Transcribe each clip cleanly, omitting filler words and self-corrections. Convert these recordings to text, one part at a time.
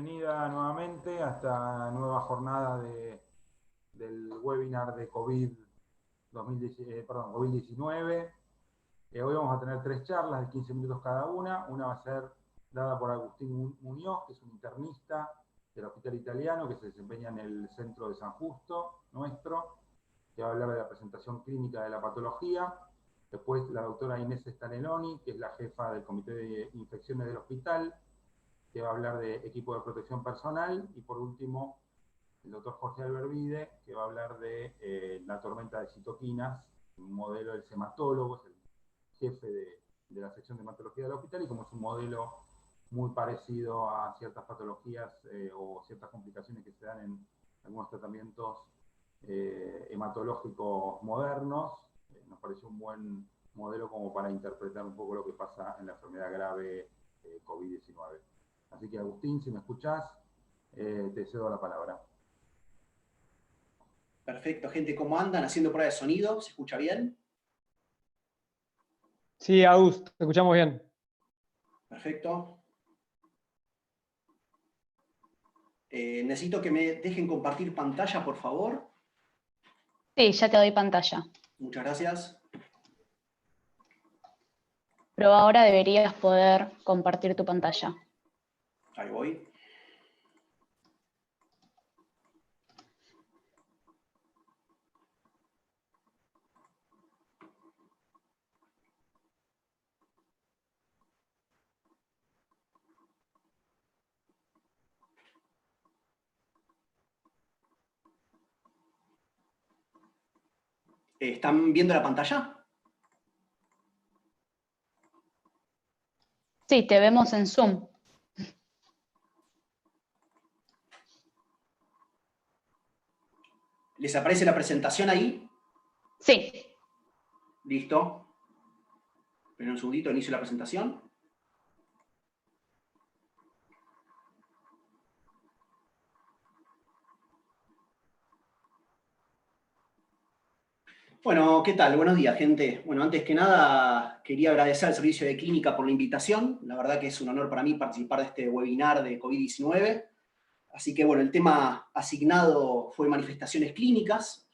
Bienvenida nuevamente a esta nueva jornada del webinar de COVID-19. Hoy vamos a tener 3 charlas de 15 minutos cada una. Una va a ser dada por Agustín Muñoz, que es un internista del Hospital Italiano, que se desempeña en el centro de San Justo, nuestro, que va a hablar de la presentación clínica de la patología. Después la doctora Inés Staneloni, que es la jefa del Comité de Infecciones del hospital, que va a hablar de equipo de protección personal, y por último el doctor Jorge Albervide, que va a hablar de la tormenta de citoquinas, un modelo del hematólogo, es el jefe de la sección de hematología del hospital, y como es un modelo muy parecido a ciertas patologías o ciertas complicaciones que se dan en algunos tratamientos hematológicos modernos, nos pareció un buen modelo como para interpretar un poco lo que pasa en la enfermedad grave COVID-19. Así que Agustín, si me escuchás, te cedo la palabra. Perfecto, gente, ¿cómo andan? Haciendo prueba de sonido, ¿se escucha bien? Sí, Agus, te escuchamos bien. Perfecto. Necesito que me dejen compartir pantalla, por favor. Sí, ya te doy pantalla. Muchas gracias. Pero ahora deberías poder compartir tu pantalla. Ahí voy. ¿Están viendo la pantalla? Sí, te vemos en Zoom. ¿Les aparece la presentación ahí? Sí. Listo. Esperen un segundito, inicio la presentación. Bueno, ¿qué tal? Buenos días, gente. Bueno, antes que nada, quería agradecer al Servicio de Clínica por la invitación. La verdad que es un honor para mí participar de este webinar de COVID-19. Así que, bueno, el tema asignado fue manifestaciones clínicas,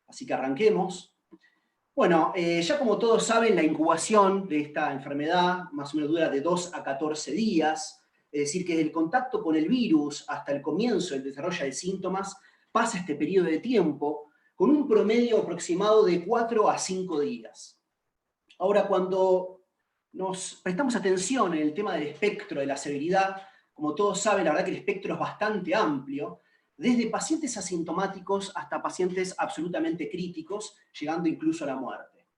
así que arranquemos. Bueno, ya como todos saben, la incubación de esta enfermedad más o menos dura de 2 a 14 días, es decir, que desde el contacto con el virus hasta el comienzo del desarrollo de síntomas pasa este periodo de tiempo con un promedio aproximado de 4 a 5 días. Ahora, cuando nos prestamos atención en el tema del espectro de la severidad, como todos saben, la verdad que el espectro es bastante amplio, desde pacientes asintomáticos hasta pacientes absolutamente críticos, llegando incluso a la muerte.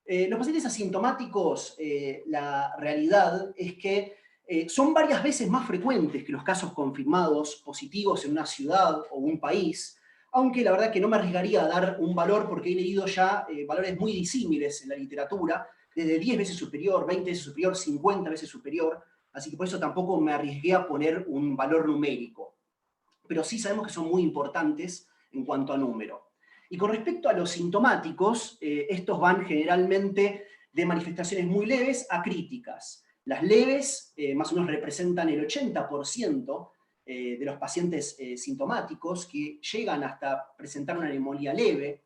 Los pacientes asintomáticos, la realidad es que son varias veces más frecuentes que los casos confirmados positivos en una ciudad o un país, aunque la verdad que no me arriesgaría a dar un valor porque he leído ya valores muy disímiles en la literatura, desde 10 veces superior, 20 veces superior, 50 veces superior, así que por eso tampoco me arriesgué a poner un valor numérico. Pero sí sabemos que son muy importantes en cuanto a número. Y con respecto a los sintomáticos, estos van generalmente de manifestaciones muy leves a críticas. Las leves más o menos representan el 80% de los pacientes sintomáticos que llegan hasta presentar una neumonía leve.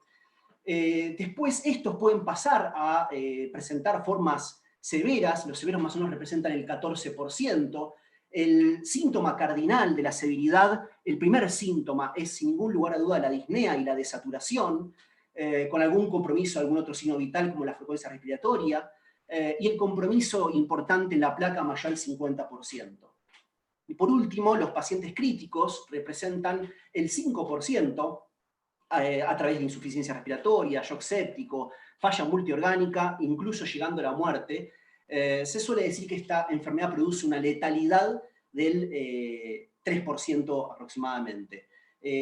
Después estos pueden pasar a presentar formas severas, los severos más o menos representan el 14%. El síntoma cardinal de la severidad, el primer síntoma es sin ningún lugar a duda la disnea y la desaturación, con algún compromiso, algún otro signo vital como la frecuencia respiratoria, y el compromiso importante en la placa mayor al 50%. Y por último, los pacientes críticos representan el 5%, a través de insuficiencia respiratoria, shock séptico, falla multiorgánica, incluso llegando a la muerte. Se suele decir que esta enfermedad produce una letalidad del 3% aproximadamente.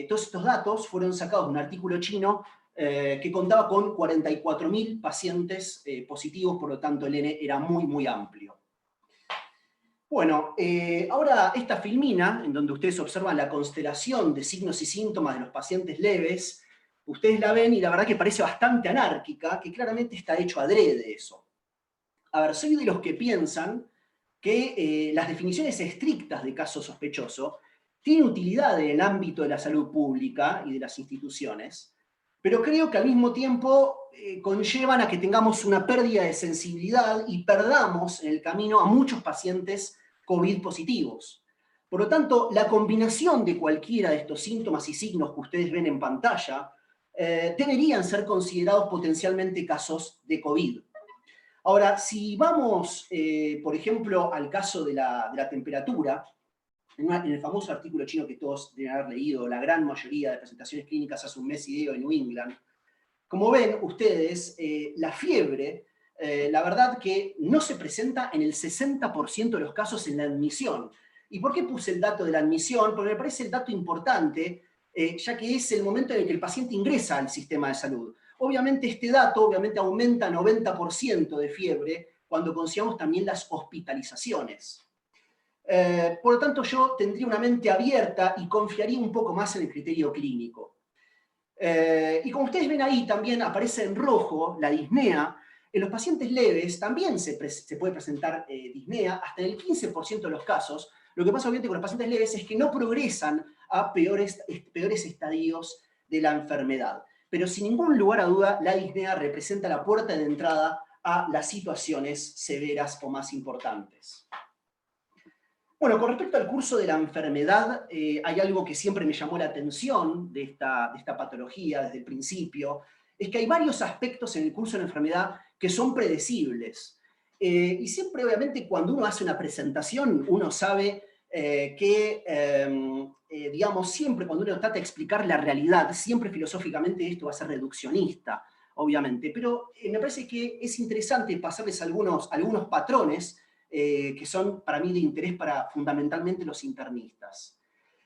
Todos estos datos fueron sacados de un artículo chino que contaba con 44.000 pacientes positivos, por lo tanto el N era muy, muy amplio. Bueno, ahora esta filmina, en donde ustedes observan la constelación de signos y síntomas de los pacientes leves, ustedes la ven y la verdad que parece bastante anárquica, que claramente está hecho adrede eso. A ver, soy de los que piensan que las definiciones estrictas de caso sospechoso tienen utilidad en el ámbito de la salud pública y de las instituciones, pero creo que al mismo tiempo conllevan a que tengamos una pérdida de sensibilidad y perdamos en el camino a muchos pacientes COVID positivos. Por lo tanto, la combinación de cualquiera de estos síntomas y signos que ustedes ven en pantalla deberían ser considerados potencialmente casos de COVID. Ahora, si vamos, por ejemplo, al caso de la temperatura, en el famoso artículo chino que todos deben haber leído, la gran mayoría de presentaciones clínicas hace un mes y medio en New England, como ven ustedes, la fiebre, la verdad que no se presenta en el 60% de los casos en la admisión. ¿Y por qué puse el dato de la admisión? Porque me parece el dato importante, ya que es el momento en el que el paciente ingresa al sistema de salud. Obviamente este dato aumenta 90% de fiebre cuando consideramos también las hospitalizaciones. Por lo tanto, yo tendría una mente abierta y confiaría un poco más en el criterio clínico. Y como ustedes ven ahí, también aparece en rojo la disnea. En los pacientes leves también se puede presentar disnea, hasta en el 15% de los casos. Lo que pasa obviamente con los pacientes leves es que no progresan a peores estadios de la enfermedad. Pero sin ningún lugar a duda, la disnea representa la puerta de entrada a las situaciones severas o más importantes. Bueno, con respecto al curso de la enfermedad, hay algo que siempre me llamó la atención de esta patología desde el principio, es que hay varios aspectos en el curso de la enfermedad que son predecibles. Y siempre, obviamente, cuando uno hace una presentación, uno sabe que, digamos, siempre cuando uno trata de explicar la realidad, siempre filosóficamente esto va a ser reduccionista, obviamente, pero me parece que es interesante pasarles algunos patrones que son para mí de interés para fundamentalmente los internistas.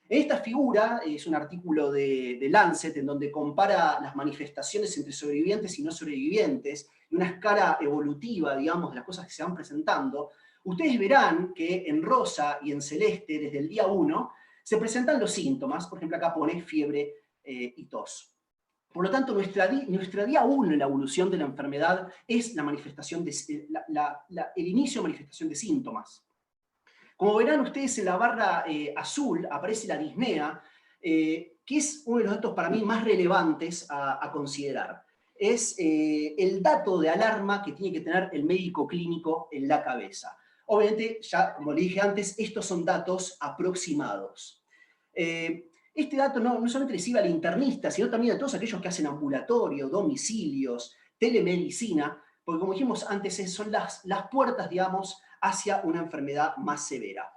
En esta figura es un artículo de Lancet en donde compara las manifestaciones entre sobrevivientes y no sobrevivientes y una escala evolutiva, digamos, de las cosas que se van presentando. Ustedes verán que en rosa y en celeste, desde el día 1, se presentan los síntomas. Por ejemplo, acá pone fiebre y tos. Por lo tanto, nuestra día 1 en la evolución de la enfermedad es la manifestación el inicio de manifestación de síntomas. Como verán ustedes en la barra azul aparece la disnea, que es uno de los datos para mí más relevantes a considerar. Es el dato de alarma que tiene que tener el médico clínico en la cabeza. Obviamente, ya como le dije antes, estos son datos aproximados. Este dato no solamente le sirve al internista, sino también a todos aquellos que hacen ambulatorio, domicilios, telemedicina, porque como dijimos antes, son las puertas, digamos, hacia una enfermedad más severa.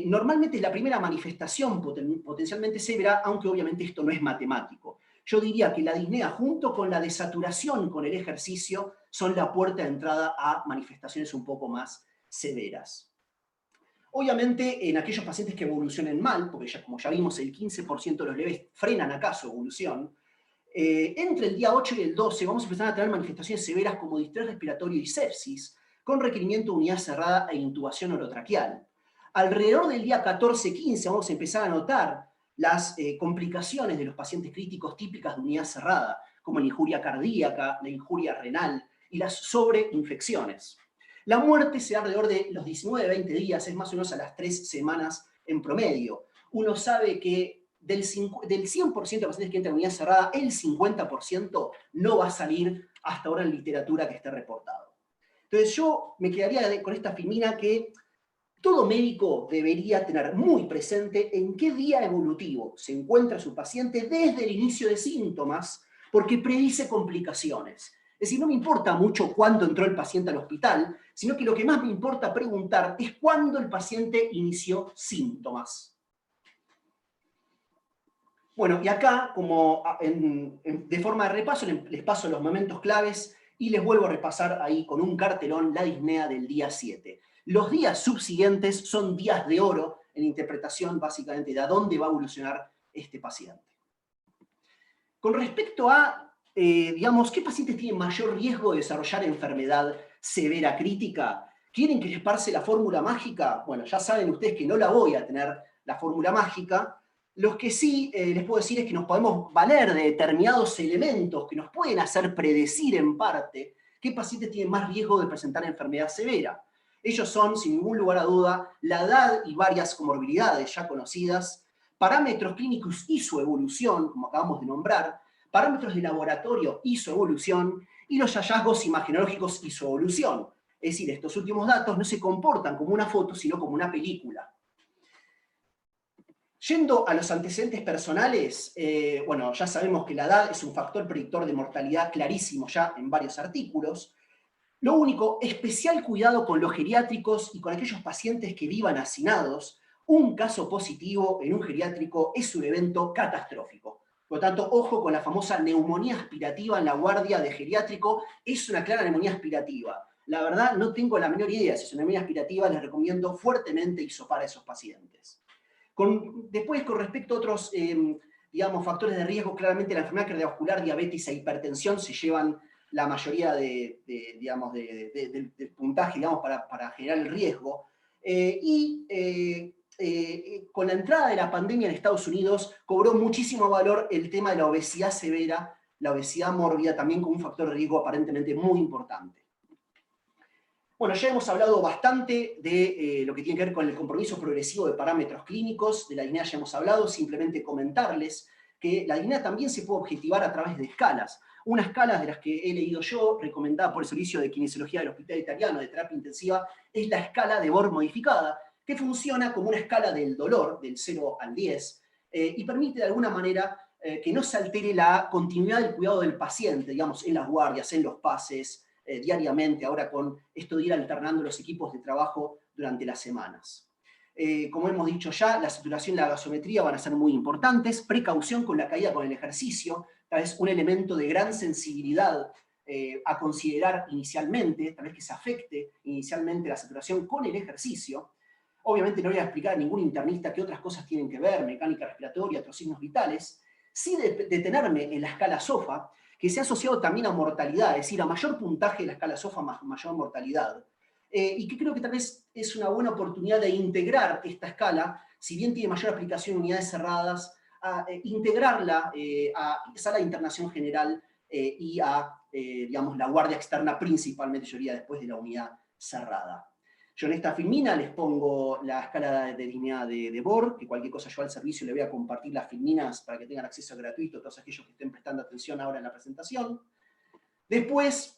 Normalmente es la primera manifestación potencialmente severa, aunque obviamente esto no es matemático. Yo diría que la disnea junto con la desaturación con el ejercicio son la puerta de entrada a manifestaciones un poco más severas. Obviamente, en aquellos pacientes que evolucionen mal, porque como ya vimos, el 15% de los leves frenan acá su evolución, entre el día 8 y el 12 vamos a empezar a tener manifestaciones severas como distrés respiratorio y sepsis, con requerimiento de unidad cerrada e intubación orotraqueal. Alrededor del día 14-15 vamos a empezar a notar las complicaciones de los pacientes críticos típicas de unidad cerrada, como la injuria cardíaca, la injuria renal y las sobreinfecciones. La muerte se da alrededor de los 19-20 días, es más o menos a las 3 semanas en promedio. Uno sabe que del 100% de pacientes que entran en unidad cerrada, el 50% no va a salir hasta ahora en literatura que esté reportado. Entonces yo me quedaría con esta filmina que todo médico debería tener muy presente en qué día evolutivo se encuentra su paciente desde el inicio de síntomas, porque predice complicaciones. Es decir, no me importa mucho cuándo entró el paciente al hospital, sino que lo que más me importa preguntar es cuándo el paciente inició síntomas. Bueno, y acá, como de forma de repaso, les paso los momentos claves y les vuelvo a repasar ahí con un cartelón la disnea del día 7. Los días subsiguientes son días de oro en interpretación básicamente de a dónde va a evolucionar este paciente. Con respecto a, digamos, ¿qué pacientes tienen mayor riesgo de desarrollar enfermedad severa crítica? ¿Quieren que les pase la fórmula mágica? Bueno, ya saben ustedes que no la voy a tener, la fórmula mágica. Los que sí les puedo decir es que nos podemos valer de determinados elementos que nos pueden hacer predecir en parte qué pacientes tienen más riesgo de presentar enfermedad severa. Ellos son, sin ningún lugar a duda, la edad y varias comorbilidades ya conocidas, parámetros clínicos y su evolución, como acabamos de nombrar, parámetros de laboratorio y su evolución, y los hallazgos imagenológicos y su evolución. Es decir, estos últimos datos no se comportan como una foto, sino como una película. Yendo a los antecedentes personales, bueno, ya sabemos que la edad es un factor predictor de mortalidad clarísimo ya en varios artículos. Lo único, especial cuidado con los geriátricos y con aquellos pacientes que vivan hacinados. Un caso positivo en un geriátrico es un evento catastrófico. Por lo tanto, ojo con la famosa neumonía aspirativa en la guardia de geriátrico. Es una clara neumonía aspirativa. La verdad, no tengo la menor idea si es una neumonía aspirativa. Les recomiendo fuertemente hisopar a esos pacientes. Después, con respecto a otros digamos, factores de riesgo, claramente la enfermedad cardiovascular, diabetes e hipertensión se llevan la mayoría del puntaje, digamos, para generar el riesgo. Con la entrada de la pandemia en Estados Unidos, cobró muchísimo valor el tema de la obesidad severa, la obesidad mórbida, también como un factor de riesgo aparentemente muy importante. Bueno, ya hemos hablado bastante de lo que tiene que ver con el compromiso progresivo de parámetros clínicos, de la dignidad ya hemos hablado, simplemente comentarles que la dignidad también se puede objetivar a través de escalas. Una escala de las que he leído yo, recomendada por el Servicio de Kinesiología del Hospital Italiano de Terapia Intensiva, es la escala de Bohr modificada, que funciona como una escala del dolor, del 0 al 10, y permite de alguna manera que no se altere la continuidad del cuidado del paciente, digamos, en las guardias, en los pases, diariamente, ahora con esto de ir alternando los equipos de trabajo durante las semanas. Como hemos dicho ya, la saturación y la gasometría van a ser muy importantes, precaución con la caída con el ejercicio, tal vez un elemento de gran sensibilidad a considerar inicialmente, tal vez que se afecte inicialmente la saturación con el ejercicio. Obviamente no voy a explicar a ningún internista qué otras cosas tienen que ver, mecánica respiratoria, otros signos vitales, sí detenerme en la escala SOFA, que se ha asociado también a mortalidad, es decir, a mayor puntaje de la escala SOFA, mayor mortalidad. Y que creo que tal vez es una buena oportunidad de integrar esta escala, si bien tiene mayor aplicación en unidades cerradas, a integrarla a sala de internación general y a, digamos, la guardia externa principalmente, yo diría, después de la unidad cerrada. Yo en esta filmina les pongo la escala de dignidad de Bohr, que cualquier cosa yo al servicio le voy a compartir las filminas para que tengan acceso gratuito a todos aquellos que estén prestando atención ahora en la presentación. Después,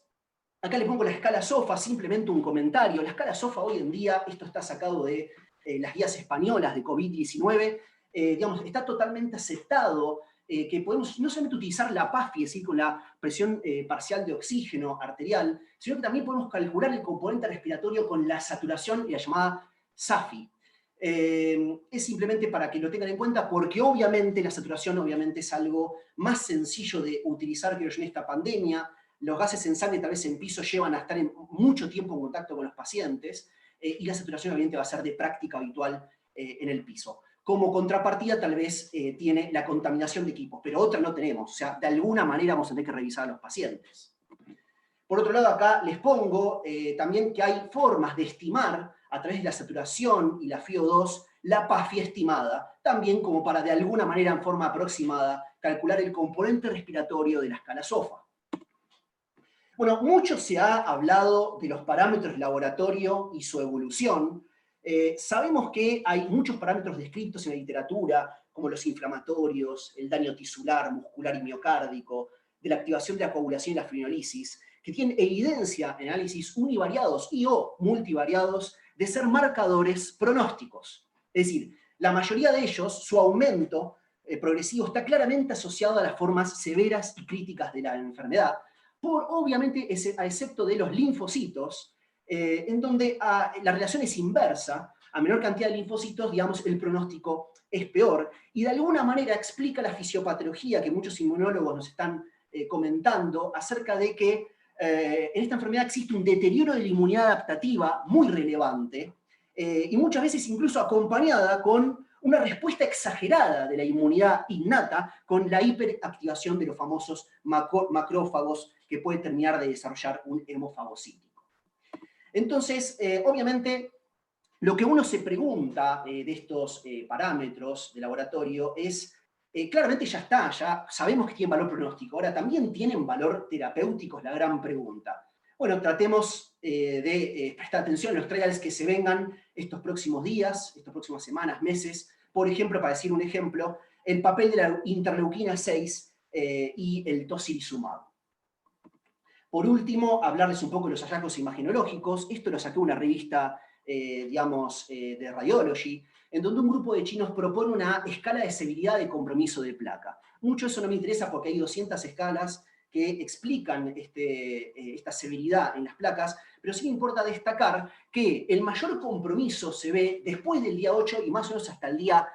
acá les pongo la escala SOFA, simplemente un comentario. La escala SOFA hoy en día, esto está sacado de las guías españolas de COVID-19, digamos, está totalmente aceptado que podemos no solamente utilizar la PAFI, es decir, con la presión parcial de oxígeno arterial, sino que también podemos calcular el componente respiratorio con la saturación y la llamada SAFI. Es simplemente para que lo tengan en cuenta, porque obviamente la saturación obviamente es algo más sencillo de utilizar que en esta pandemia. Los gases en sangre, tal vez en piso, llevan a estar mucho tiempo en contacto con los pacientes, y la saturación obviamente va a ser de práctica habitual en el piso. Como contrapartida tal vez tiene la contaminación de equipos, pero otra no tenemos. O sea, de alguna manera vamos a tener que revisar a los pacientes. Por otro lado, acá les pongo también que hay formas de estimar a través de la saturación y la FiO2 la PAFI estimada, también como para de alguna manera en forma aproximada calcular el componente respiratorio de la escala SOFA. Bueno, mucho se ha hablado de los parámetros de laboratorio y su evolución. Sabemos que hay muchos parámetros descritos en la literatura, como los inflamatorios, el daño tisular, muscular y miocárdico, de la activación de la coagulación y la fibrinolisis, que tienen evidencia en análisis univariados y o multivariados de ser marcadores pronósticos. Es decir, la mayoría de ellos, su aumento progresivo está claramente asociado a las formas severas y críticas de la enfermedad, obviamente, a excepto de los linfocitos, en donde la relación es inversa. A menor cantidad de linfocitos, digamos, el pronóstico es peor, y de alguna manera explica la fisiopatología que muchos inmunólogos nos están comentando acerca de que en esta enfermedad existe un deterioro de la inmunidad adaptativa muy relevante, y muchas veces incluso acompañada con una respuesta exagerada de la inmunidad innata con la hiperactivación de los famosos macrófagos que puede terminar de desarrollar un hemofagocítico. Entonces, obviamente, lo que uno se pregunta de estos parámetros de laboratorio es, claramente ya está, ya sabemos que tienen valor pronóstico, ahora también tienen valor terapéutico, es la gran pregunta. Bueno, tratemos de prestar atención a los trials que se vengan estos próximos días, estas próximas semanas, meses. Por ejemplo, para decir un ejemplo, el papel de la interleuquina 6 y el tocilizumab. Por último, hablarles un poco de los hallazgos imagenológicos. Esto lo saqué de una revista, de Radiology, en donde un grupo de chinos propone una escala de severidad de compromiso de placa. Mucho eso no me interesa porque hay 200 escalas que explican esta severidad en las placas, pero sí me importa destacar que el mayor compromiso se ve después del día 8 y más o menos hasta el día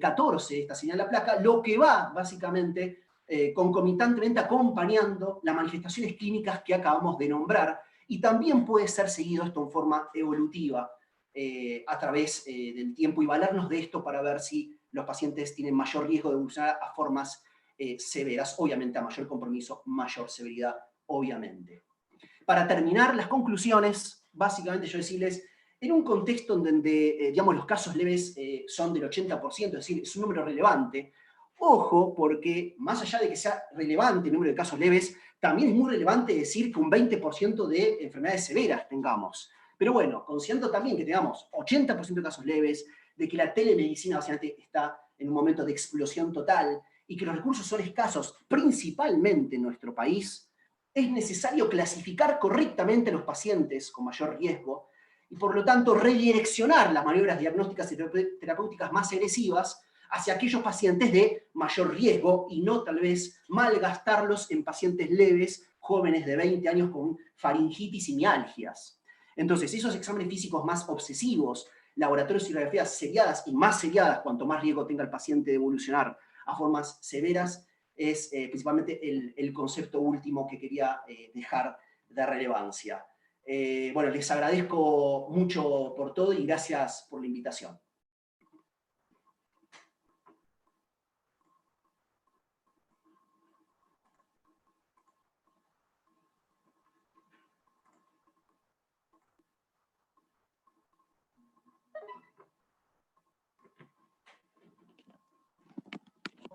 14 de esta señal de la placa, lo que va básicamente concomitantemente acompañando las manifestaciones clínicas que acabamos de nombrar, y también puede ser seguido esto en forma evolutiva a través del tiempo, y valernos de esto para ver si los pacientes tienen mayor riesgo de evolucionar a formas severas, obviamente a mayor compromiso, mayor severidad, obviamente. Para terminar, las conclusiones, básicamente yo decirles, en un contexto en donde, digamos, los casos leves son del 80%, es decir, es un número relevante. Ojo, porque más allá de que sea relevante el número de casos leves, también es muy relevante decir que un 20% de enfermedades severas tengamos. Pero bueno, considerando también que tengamos 80% de casos leves, de que la telemedicina básicamente está en un momento de explosión total y que los recursos son escasos, principalmente en nuestro país, es necesario clasificar correctamente a los pacientes con mayor riesgo y por lo tanto redireccionar las maniobras diagnósticas y terapéuticas más agresivas hacia aquellos pacientes de mayor riesgo y no tal vez malgastarlos en pacientes leves, jóvenes de 20 años con faringitis y mialgias. Entonces, esos exámenes físicos más obsesivos, laboratorios y radiografías seriadas y más seriadas, cuanto más riesgo tenga el paciente de evolucionar a formas severas, es principalmente el concepto último que quería dejar de relevancia. Bueno, les agradezco mucho por todo y gracias por la invitación.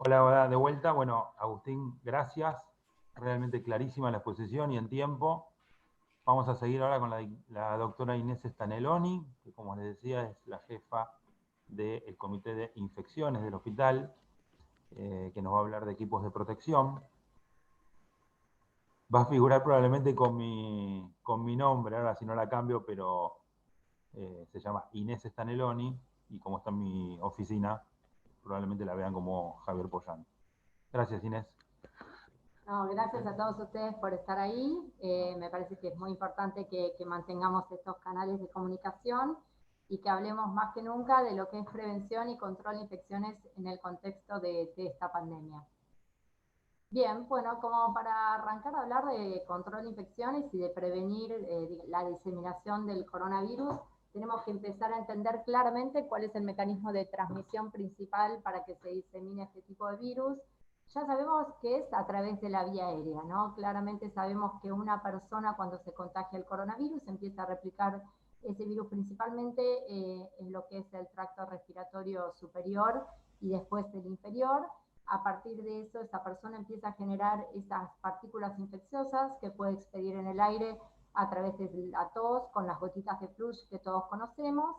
Hola, hola, de vuelta. Bueno, Agustín, gracias. Realmente clarísima la exposición y en tiempo. Vamos a seguir ahora con la doctora Inés Staneloni, que como les decía es la jefa del Comité de Infecciones del hospital, que nos va a hablar de equipos de protección. Va a figurar probablemente con mi nombre, ahora si no la cambio, pero se llama Inés Staneloni, y como está en mi oficina, probablemente la vean como Javier Pollán. Gracias, Inés. No, gracias a todos ustedes por estar ahí. Me parece que es muy importante que mantengamos estos canales de comunicación y que hablemos más que nunca de lo que es prevención y control de infecciones en el contexto de esta pandemia. Bien, bueno, como para arrancar a hablar de control de infecciones y de prevenir la diseminación del coronavirus, tenemos que empezar a entender claramente cuál es el mecanismo de transmisión principal para que se disemine este tipo de virus. Ya sabemos que es a través de la vía aérea, ¿no? Claramente sabemos que una persona cuando se contagia el coronavirus empieza a replicar ese virus principalmente en lo que es el tracto respiratorio superior y después el inferior. A partir de eso, esa persona empieza a generar esas partículas infecciosas que puede expedir en el aire a través de la tos, con las gotitas de flush que todos conocemos,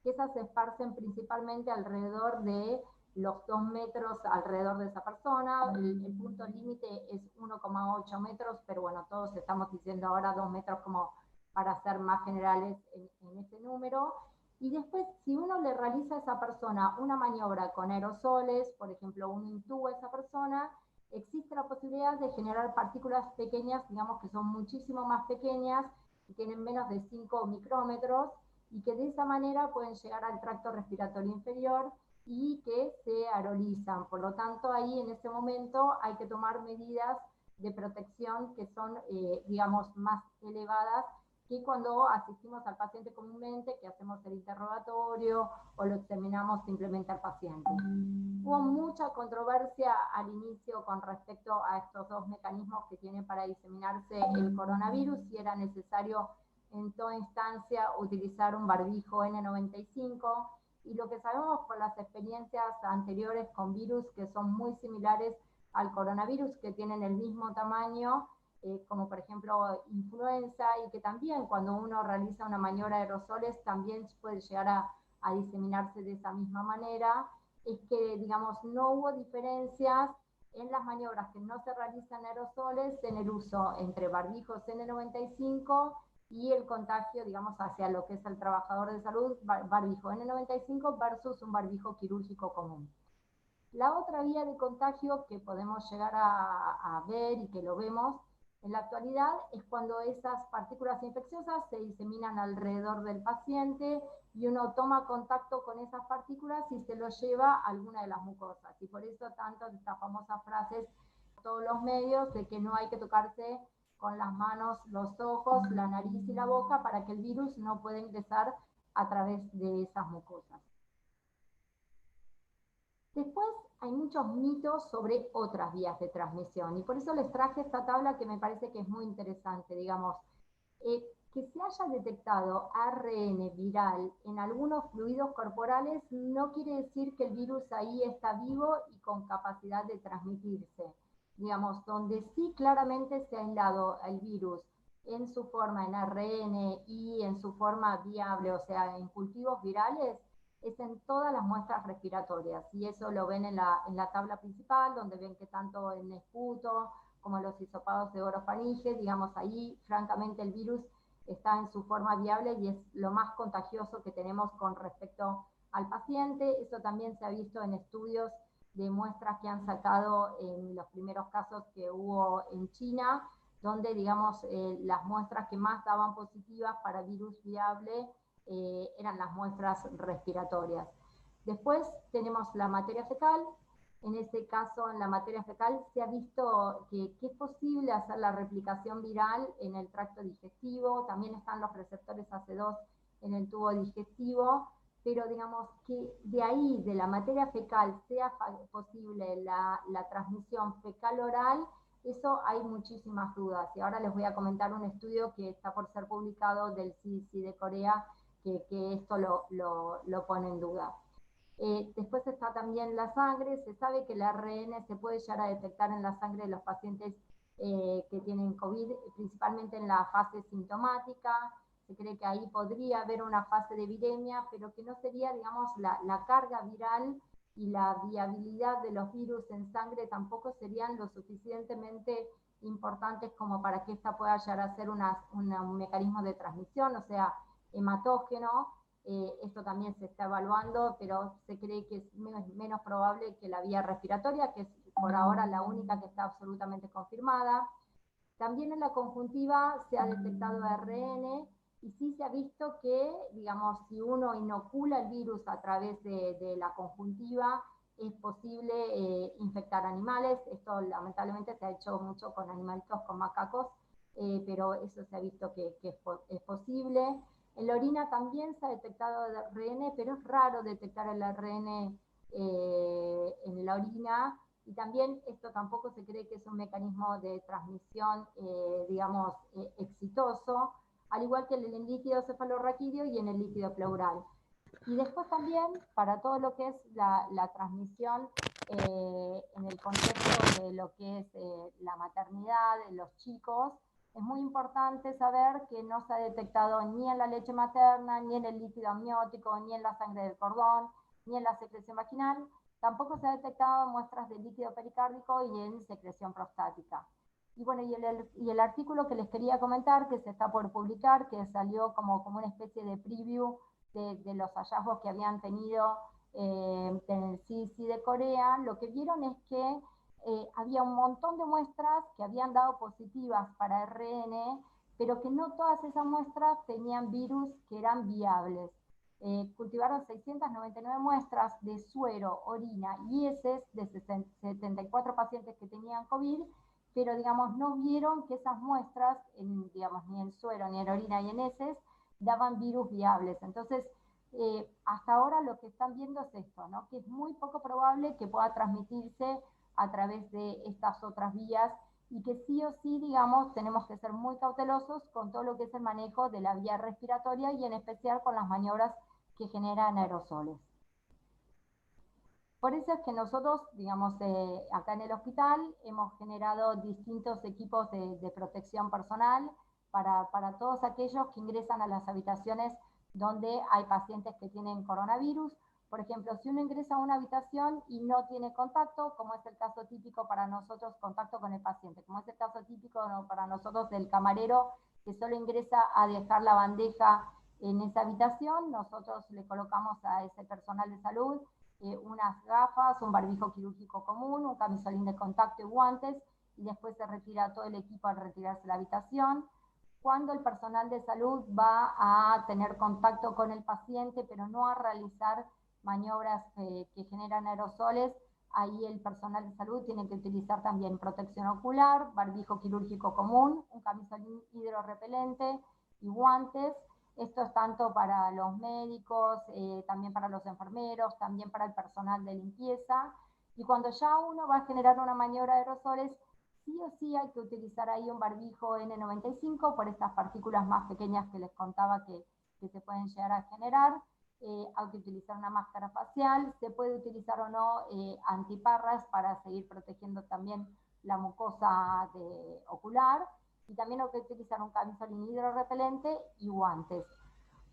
que esas se esparcen principalmente alrededor de los 2 metros alrededor de esa persona. El punto límite es 1,8 metros, pero bueno, todos estamos diciendo ahora 2 metros como para ser más generales en ese número. Y después, si uno le realiza a esa persona una maniobra con aerosoles, por ejemplo, uno intuba a esa persona, existe la posibilidad de generar partículas pequeñas, digamos que son muchísimo más pequeñas, que tienen menos de 5 micrómetros, y que de esa manera pueden llegar al tracto respiratorio inferior y que se aerolizan. Por lo tanto, ahí en ese momento hay que tomar medidas de protección que son, digamos, más elevadas que cuando asistimos al paciente comúnmente, que hacemos el interrogatorio o lo examinamos simplemente al paciente. Hubo mucha controversia al inicio con respecto a estos dos mecanismos que tiene para diseminarse el coronavirus, si era necesario en toda instancia utilizar un barbijo N95, y lo que sabemos por las experiencias anteriores con virus que son muy similares al coronavirus, que tienen el mismo tamaño, como por ejemplo influenza, y que también cuando uno realiza una maniobra de aerosoles también puede llegar a diseminarse de esa misma manera, es que, digamos, no hubo diferencias en las maniobras que no se realizan aerosoles en el uso entre barbijos N95 y el contagio, digamos, hacia lo que es el trabajador de salud, barbijo N95 versus un barbijo quirúrgico común. La otra vía de contagio que podemos llegar a ver y que lo vemos en la actualidad es cuando esas partículas infecciosas se diseminan alrededor del paciente y uno toma contacto con esas partículas y se lo lleva a alguna de las mucosas. Y por eso tanto estas famosas frases en todos los medios de que no hay que tocarse con las manos, los ojos, la nariz y la boca para que el virus no pueda ingresar a través de esas mucosas. Después hay muchos mitos sobre otras vías de transmisión y por eso les traje esta tabla que me parece que es muy interesante, digamos, que se haya detectado ARN viral en algunos fluidos corporales no quiere decir que el virus ahí está vivo y con capacidad de transmitirse. Digamos, donde sí claramente se ha aislado el virus en su forma en ARN y en su forma viable, o sea, en cultivos virales, es en todas las muestras respiratorias, y eso lo ven en la tabla principal, donde ven que tanto en esputo como en los hisopados de orofaringe, digamos, ahí francamente el virus está en su forma viable y es lo más contagioso que tenemos con respecto al paciente. Eso también se ha visto en estudios de muestras que han sacado en los primeros casos que hubo en China, donde, digamos, las muestras que más daban positivas para virus viable eran las muestras respiratorias. Después tenemos la materia fecal. En ese caso, en la materia fecal se ha visto que es posible hacer la replicación viral en el tracto digestivo, también están los receptores AC2 en el tubo digestivo, pero digamos que de ahí, de la materia fecal, sea posible la transmisión fecal-oral, eso hay muchísimas dudas. Y ahora les voy a comentar un estudio que está por ser publicado del CDC de Corea, que esto lo pone en duda. Después está también la sangre. Se sabe que el ARN se puede llegar a detectar en la sangre de los pacientes que tienen COVID, principalmente en la fase sintomática. Se cree que ahí podría haber una fase de viremia, pero que no sería, digamos, la carga viral y la viabilidad de los virus en sangre tampoco serían lo suficientemente importantes como para que esta pueda llegar a ser un mecanismo de transmisión, o sea, hematógeno. Esto también se está evaluando, pero se cree que es menos probable que la vía respiratoria, que es por ahora la única que está absolutamente confirmada. También en la conjuntiva se ha detectado ARN y sí se ha visto que, digamos, si uno inocula el virus a través de la conjuntiva, es posible infectar animales. Esto lamentablemente se ha hecho mucho con animalitos, con macacos, pero eso se ha visto que es posible. En la orina también se ha detectado el ARN, pero es raro detectar el ARN en la orina, y también esto tampoco se cree que es un mecanismo de transmisión, digamos, exitoso, al igual que en el líquido cefalorraquídeo y en el líquido pleural. Y después también, para todo lo que es la transmisión en el contexto de lo que es la maternidad, en los chicos, es muy importante saber que no se ha detectado ni en la leche materna, ni en el líquido amniótico, ni en la sangre del cordón, ni en la secreción vaginal. Tampoco se ha detectado muestras de líquido pericárdico y en secreción prostática. Y bueno, y el artículo que les quería comentar, que se está por publicar, que salió como una especie de preview de los hallazgos que habían tenido en el CDC de Corea, lo que vieron es que había un montón de muestras que habían dado positivas para ARN, pero que no todas esas muestras tenían virus que eran viables. Cultivaron 699 muestras de suero, orina y heces de 74 pacientes que tenían COVID, pero digamos no vieron que esas muestras, digamos, ni en suero, ni en orina y en heces, daban virus viables. Entonces, hasta ahora lo que están viendo es esto, ¿no? Que es muy poco probable que pueda transmitirse a través de estas otras vías, y que sí o sí, digamos, tenemos que ser muy cautelosos con todo lo que es el manejo de la vía respiratoria y en especial con las maniobras que generan aerosoles. Por eso es que nosotros, digamos, acá en el hospital hemos generado distintos equipos de protección personal para todos aquellos que ingresan a las habitaciones donde hay pacientes que tienen coronavirus. Por ejemplo, si uno ingresa a una habitación y no tiene contacto, como es el caso típico para nosotros, contacto con el paciente, como es el caso típico para nosotros del camarero que solo ingresa a dejar la bandeja en esa habitación, nosotros le colocamos a ese personal de salud unas gafas, un barbijo quirúrgico común, un camisolín de contacto y guantes, y después se retira todo el equipo al retirarse de la habitación. Cuando el personal de salud va a tener contacto con el paciente, pero no a realizar maniobras que generan aerosoles, ahí el personal de salud tiene que utilizar también protección ocular, barbijo quirúrgico común, un camisolín hidrorrepelente y guantes. Esto es tanto para los médicos, también para los enfermeros, también para el personal de limpieza. Y cuando ya uno va a generar una maniobra de aerosoles, sí o sí hay que utilizar ahí un barbijo N95 por estas partículas más pequeñas que les contaba que se pueden llegar a generar. Hay que utilizar una máscara facial, se puede utilizar o no antiparras para seguir protegiendo también la mucosa ocular, y también hay que utilizar un camisolín hidrorrepelente y guantes.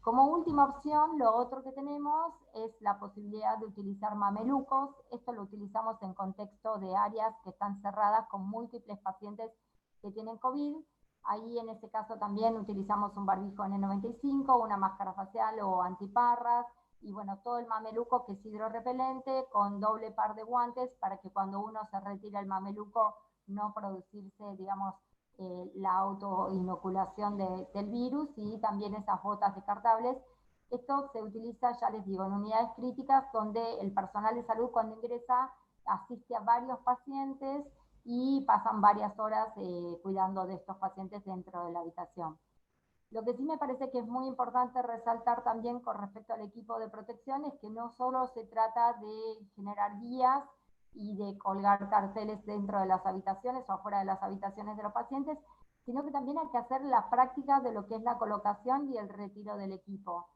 Como última opción, lo otro que tenemos es la posibilidad de utilizar mamelucos. Esto lo utilizamos en contexto de áreas que están cerradas con múltiples pacientes que tienen COVID. Ahí en este caso también utilizamos un barbijo N95, una máscara facial o antiparras, y bueno, todo el mameluco que es hidrorrepelente con doble par de guantes para que cuando uno se retira el mameluco no producirse, digamos, la autoinoculación del virus, y también esas botas descartables. Esto se utiliza, ya les digo, en unidades críticas donde el personal de salud cuando ingresa asiste a varios pacientes y pasan varias horas cuidando de estos pacientes dentro de la habitación. Lo que sí me parece que es muy importante resaltar también con respecto al equipo de protección es que no solo se trata de generar guías y de colgar carteles dentro de las habitaciones o afuera de las habitaciones de los pacientes, sino que también hay que hacer la práctica de lo que es la colocación y el retiro del equipo,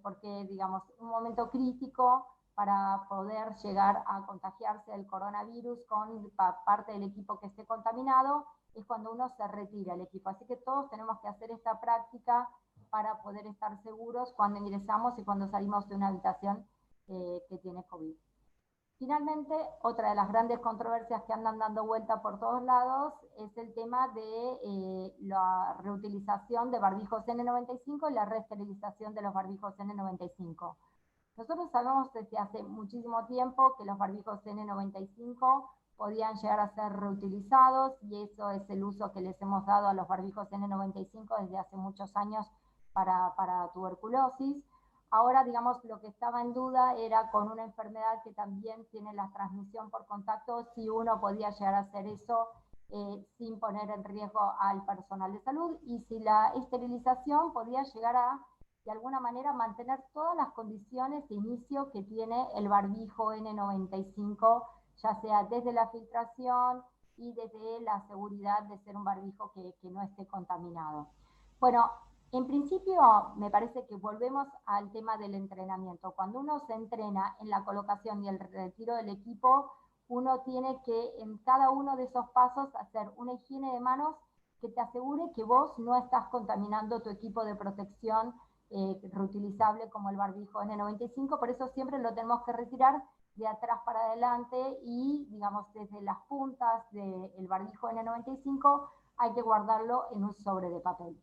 porque, digamos, un momento crítico para poder llegar a contagiarse del coronavirus con parte del equipo que esté contaminado es cuando uno se retira el equipo. Así que todos tenemos que hacer esta práctica para poder estar seguros cuando ingresamos y cuando salimos de una habitación que tiene COVID. Finalmente, otra de las grandes controversias que andan dando vuelta por todos lados es el tema de la reutilización de barbijos N95 y la reesterilización de los barbijos N95. Nosotros sabemos desde hace muchísimo tiempo que los barbijos N95 podían llegar a ser reutilizados, y eso es el uso que les hemos dado a los barbijos N95 desde hace muchos años para tuberculosis. Ahora, digamos, lo que estaba en duda era con una enfermedad que también tiene la transmisión por contacto, si uno podía llegar a hacer eso sin poner en riesgo al personal de salud, y si la esterilización podía llegar a, de alguna manera, mantener todas las condiciones de inicio que tiene el barbijo N95, ya sea desde la filtración y desde la seguridad de ser un barbijo que no esté contaminado. Bueno, en principio me parece que volvemos al tema del entrenamiento. Cuando uno se entrena en la colocación y el retiro del equipo, uno tiene que en cada uno de esos pasos hacer una higiene de manos que te asegure que vos no estás contaminando tu equipo de protección reutilizable como el barbijo N95, por eso siempre lo tenemos que retirar de atrás para adelante y, digamos, desde las puntas del barbijo N95 hay que guardarlo en un sobre de papel.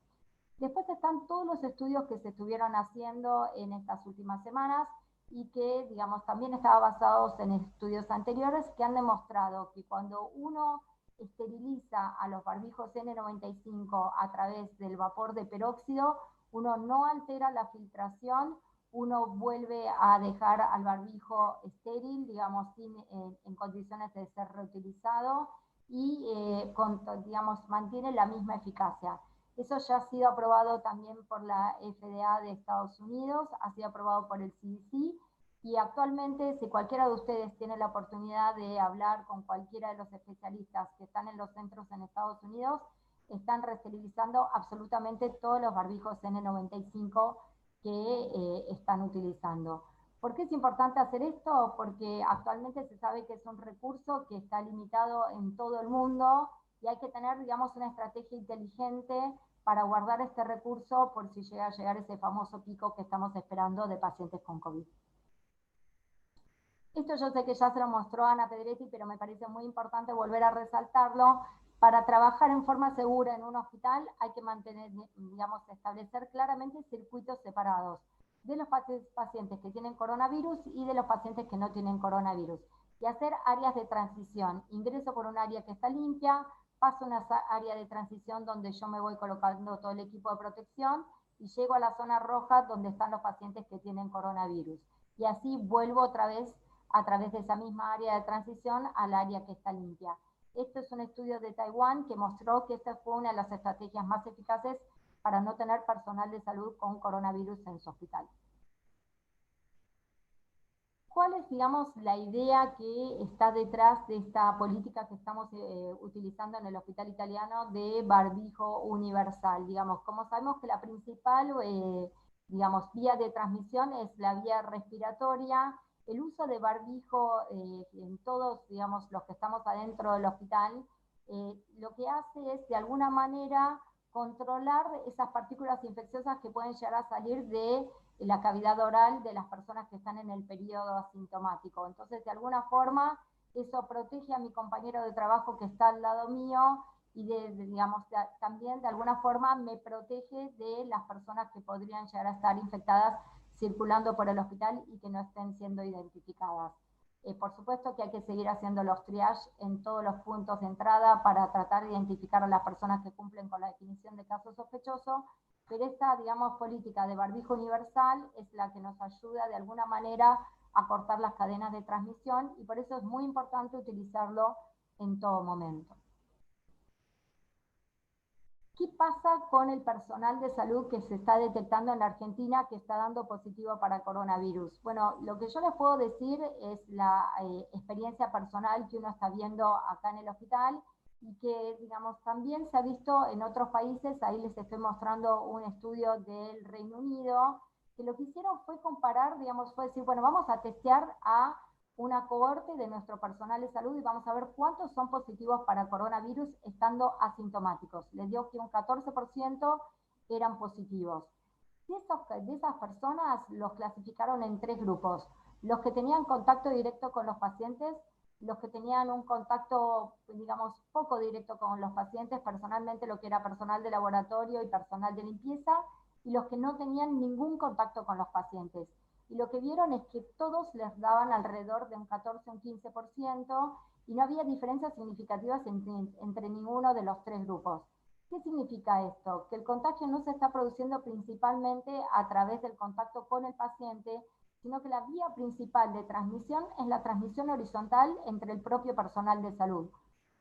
Después están todos los estudios que se estuvieron haciendo en estas últimas semanas y que, digamos, también estaban basados en estudios anteriores que han demostrado que cuando uno esteriliza a los barbijos N95 a través del vapor de peróxido, uno no altera la filtración, uno vuelve a dejar al barbijo estéril, digamos, en condiciones de ser reutilizado y, digamos, mantiene la misma eficacia. Eso ya ha sido aprobado también por la FDA de Estados Unidos, ha sido aprobado por el CDC, y actualmente, si cualquiera de ustedes tiene la oportunidad de hablar con cualquiera de los especialistas que están en los centros en Estados Unidos, están reesterilizando absolutamente todos los barbijos N95 que están utilizando. ¿Por qué es importante hacer esto? Porque actualmente se sabe que es un recurso que está limitado en todo el mundo y hay que tener, digamos, una estrategia inteligente para guardar este recurso por si llega a llegar ese famoso pico que estamos esperando de pacientes con COVID. Esto yo sé que ya se lo mostró Ana Pedretti, pero me parece muy importante volver a resaltarlo. Para trabajar en forma segura en un hospital hay que mantener, digamos, establecer claramente circuitos separados de los pacientes que tienen coronavirus y de los pacientes que no tienen coronavirus. Y hacer áreas de transición. Ingreso por un área que está limpia, paso a una área de transición donde yo me voy colocando todo el equipo de protección y llego a la zona roja donde están los pacientes que tienen coronavirus. Y así vuelvo otra vez a través de esa misma área de transición al área que está limpia. Esto es un estudio de Taiwán que mostró que esta fue una de las estrategias más eficaces para no tener personal de salud con coronavirus en su hospital. ¿Cuál es, digamos, la idea que está detrás de esta política que estamos utilizando en el hospital italiano de barbijo universal? Digamos, como sabemos que la principal, digamos, vía de transmisión es la vía respiratoria, el uso de barbijo en todos, digamos, los que estamos adentro del hospital, lo que hace es, de alguna manera, controlar esas partículas infecciosas que pueden llegar a salir de la cavidad oral de las personas que están en el periodo asintomático. Entonces, de alguna forma, eso protege a mi compañero de trabajo que está al lado mío y digamos, también de alguna forma me protege de las personas que podrían llegar a estar infectadas circulando por el hospital y que no estén siendo identificadas. Por supuesto que hay que seguir haciendo los triage en todos los puntos de entrada para tratar de identificar a las personas que cumplen con la definición de caso sospechoso, pero esta, digamos, política de barbijo universal es la que nos ayuda de alguna manera a cortar las cadenas de transmisión y por eso es muy importante utilizarlo en todo momento. ¿Qué pasa con el personal de salud que se está detectando en la Argentina que está dando positivo para coronavirus? Bueno, lo que yo les puedo decir es la experiencia personal que uno está viendo acá en el hospital y que, digamos, también se ha visto en otros países. Ahí les estoy mostrando un estudio del Reino Unido, que lo que hicieron fue comparar, digamos, fue decir, bueno, vamos a testear a una cohorte de nuestro personal de salud y vamos a ver cuántos son positivos para coronavirus estando asintomáticos. Les dio que un 14% eran positivos. De esas personas los clasificaron en 3 grupos. Los que tenían contacto directo con los pacientes, los que tenían un contacto, digamos, poco directo con los pacientes, personalmente lo que era personal de laboratorio y personal de limpieza, y los que no tenían ningún contacto con los pacientes. Y lo que vieron es que todos les daban alrededor de un 14 o un 15% y no había diferencias significativas entre ninguno de los 3 grupos. ¿Qué significa esto? Que el contagio no se está produciendo principalmente a través del contacto con el paciente, sino que la vía principal de transmisión es la transmisión horizontal entre el propio personal de salud.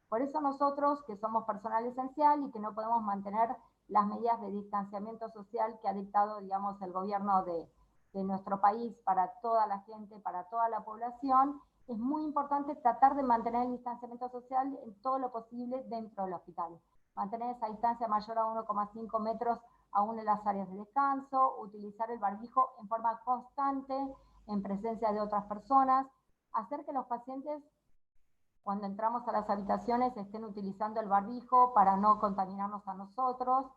Por eso nosotros, que somos personal esencial y que no podemos mantener las medidas de distanciamiento social que ha dictado, digamos, el gobierno de nuestro país para toda la gente, para toda la población, es muy importante tratar de mantener el distanciamiento social en todo lo posible dentro del hospital. Mantener esa distancia mayor a 1,5 metros aún en las áreas de descanso, utilizar el barbijo en forma constante, en presencia de otras personas, hacer que los pacientes, cuando entramos a las habitaciones, estén utilizando el barbijo para no contaminarnos a nosotros,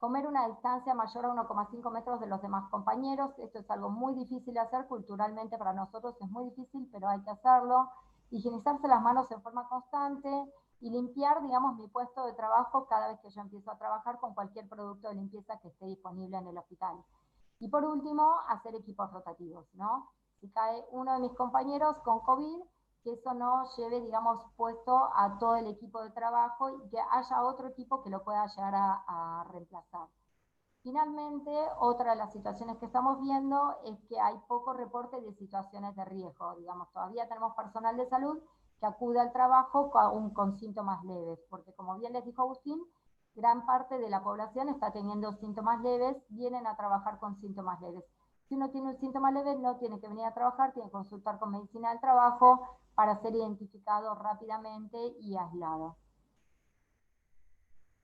comer una distancia mayor a 1,5 metros de los demás compañeros. Esto es algo muy difícil de hacer, culturalmente para nosotros es muy difícil, pero hay que hacerlo. Higienizarse las manos en forma constante y limpiar, digamos, mi puesto de trabajo cada vez que yo empiezo a trabajar con cualquier producto de limpieza que esté disponible en el hospital. Y por último, hacer equipos rotativos, ¿no? Si cae uno de mis compañeros con COVID, que eso no lleve, digamos, puesto a todo el equipo de trabajo y que haya otro equipo que lo pueda llegar a reemplazar. Finalmente, otra de las situaciones que estamos viendo es que hay poco reporte de situaciones de riesgo. Digamos, todavía tenemos personal de salud que acude al trabajo con síntomas leves, porque como bien les dijo Agustín, gran parte de la población está teniendo síntomas leves, vienen a trabajar con síntomas leves. Si uno tiene un síntoma leve, no tiene que venir a trabajar, tiene que consultar con medicina del trabajo para ser identificado rápidamente y aislado.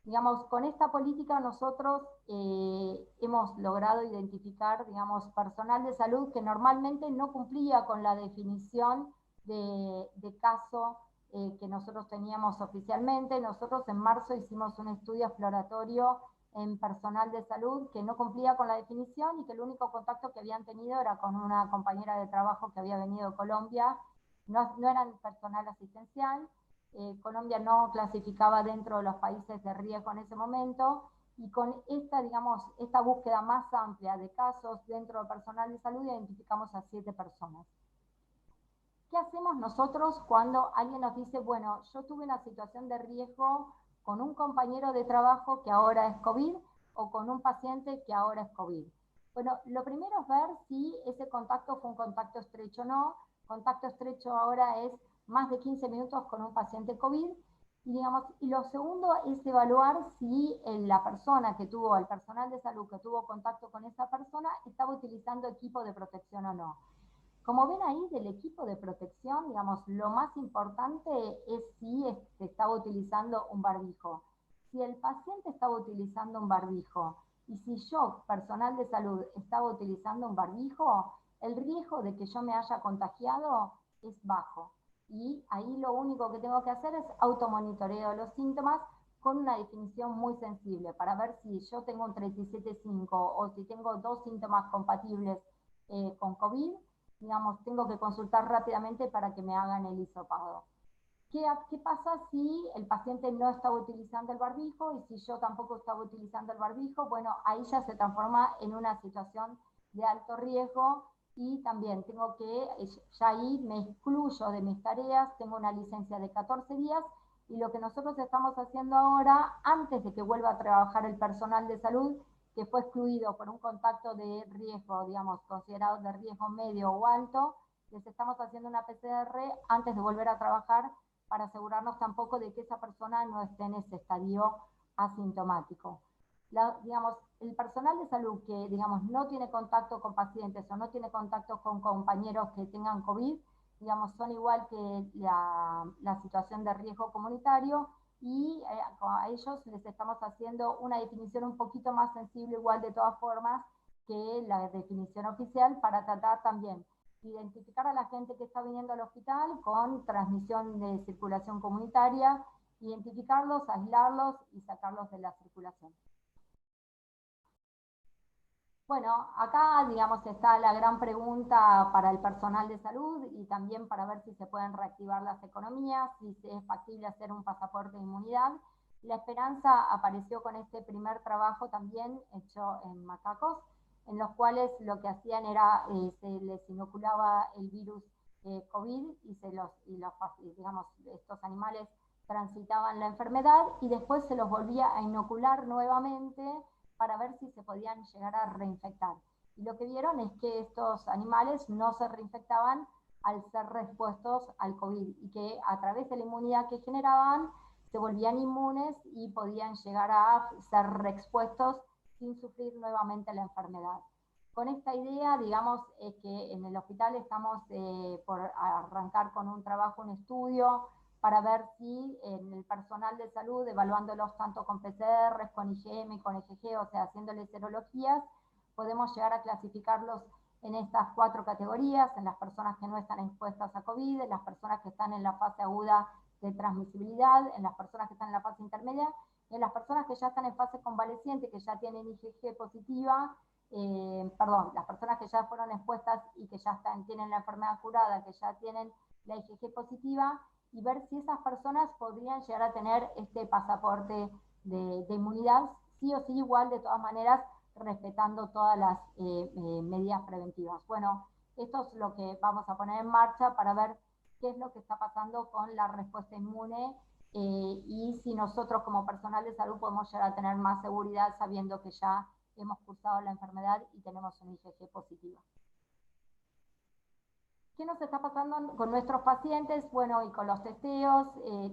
Digamos, con esta política nosotros hemos logrado identificar, digamos, personal de salud que normalmente no cumplía con la definición de caso que nosotros teníamos oficialmente. Nosotros en marzo hicimos un estudio exploratorio en personal de salud que no cumplía con la definición y que el único contacto que habían tenido era con una compañera de trabajo que había venido de Colombia. No eran personal asistencial. Colombia no clasificaba dentro de los países de riesgo en ese momento, y con esta, digamos, esta búsqueda más amplia de casos dentro del personal de salud identificamos a 7 personas. ¿Qué hacemos nosotros cuando alguien nos dice, bueno, yo tuve una situación de riesgo con un compañero de trabajo que ahora es COVID o con un paciente que ahora es COVID? Bueno, lo primero es ver si ese contacto fue un contacto estrecho o no. Contacto estrecho ahora es más de 15 minutos con un paciente COVID. Y, digamos, y lo segundo es evaluar si la persona que tuvo, el personal de salud que tuvo contacto con esa persona, estaba utilizando equipo de protección o no. Como ven ahí, del equipo de protección, digamos, lo más importante es si se estaba utilizando un barbijo. Si el paciente estaba utilizando un barbijo y si yo, personal de salud, estaba utilizando un barbijo, el riesgo de que yo me haya contagiado es bajo. Y ahí lo único que tengo que hacer es automonitoreo de los síntomas con una definición muy sensible para ver si yo tengo un 37.5 o si tengo 2 síntomas compatibles con COVID. Digamos, tengo que consultar rápidamente para que me hagan el hisopado. ¿Qué pasa si el paciente no estaba utilizando el barbijo y si yo tampoco estaba utilizando el barbijo? Bueno, ahí ya se transforma en una situación de alto riesgo y también tengo que, ya ahí me excluyo de mis tareas, tengo una licencia de 14 días y lo que nosotros estamos haciendo ahora, antes de que vuelva a trabajar el personal de salud, que fue excluido por un contacto de riesgo, digamos, considerado de riesgo medio o alto, les estamos haciendo una PCR antes de volver a trabajar para asegurarnos tampoco de que esa persona no esté en ese estadio asintomático. Digamos, el personal de salud que, digamos, no tiene contacto con pacientes o no tiene contacto con compañeros que tengan COVID, digamos, son igual que la situación de riesgo comunitario, y a ellos les estamos haciendo una definición un poquito más sensible, igual de todas formas que la definición oficial, para tratar también de identificar a la gente que está viniendo al hospital con transmisión de circulación comunitaria, identificarlos, aislarlos y sacarlos de la circulación. Bueno, acá, digamos, está la gran pregunta para el personal de salud y también para ver si se pueden reactivar las economías, si es factible hacer un pasaporte de inmunidad. La esperanza apareció con este primer trabajo también hecho en macacos, en los cuales lo que hacían era, se les inoculaba el virus COVID y digamos, estos animales transitaban la enfermedad y después se los volvía a inocular nuevamente para ver si se podían llegar a reinfectar. Y lo que vieron es que estos animales no se reinfectaban al ser expuestos al COVID y que a través de la inmunidad que generaban se volvían inmunes y podían llegar a ser reexpuestos sin sufrir nuevamente la enfermedad. Con esta idea, digamos, es que en el hospital estamos por arrancar con un trabajo, un estudio, para ver si en el personal de salud, evaluándolos tanto con PCR, con IgM, con EGG, o sea, haciéndoles serologías, podemos llegar a clasificarlos en estas 4 categorías: en las personas que no están expuestas a COVID, en las personas que están en la fase aguda de transmisibilidad, en las personas que están en la fase intermedia, y en las personas que ya están en fase convaleciente, que ya tienen IgG positiva, las personas que ya fueron expuestas y que ya tienen la enfermedad curada, que ya tienen la IgG positiva, y ver si esas personas podrían llegar a tener este pasaporte de inmunidad, sí o sí, igual, de todas maneras, respetando todas las medidas preventivas. Bueno, esto es lo que vamos a poner en marcha para ver qué es lo que está pasando con la respuesta inmune y si nosotros como personal de salud podemos llegar a tener más seguridad sabiendo que ya hemos cursado la enfermedad y tenemos un IgG positivo. ¿Qué nos está pasando con nuestros pacientes? Bueno, y con los testeos,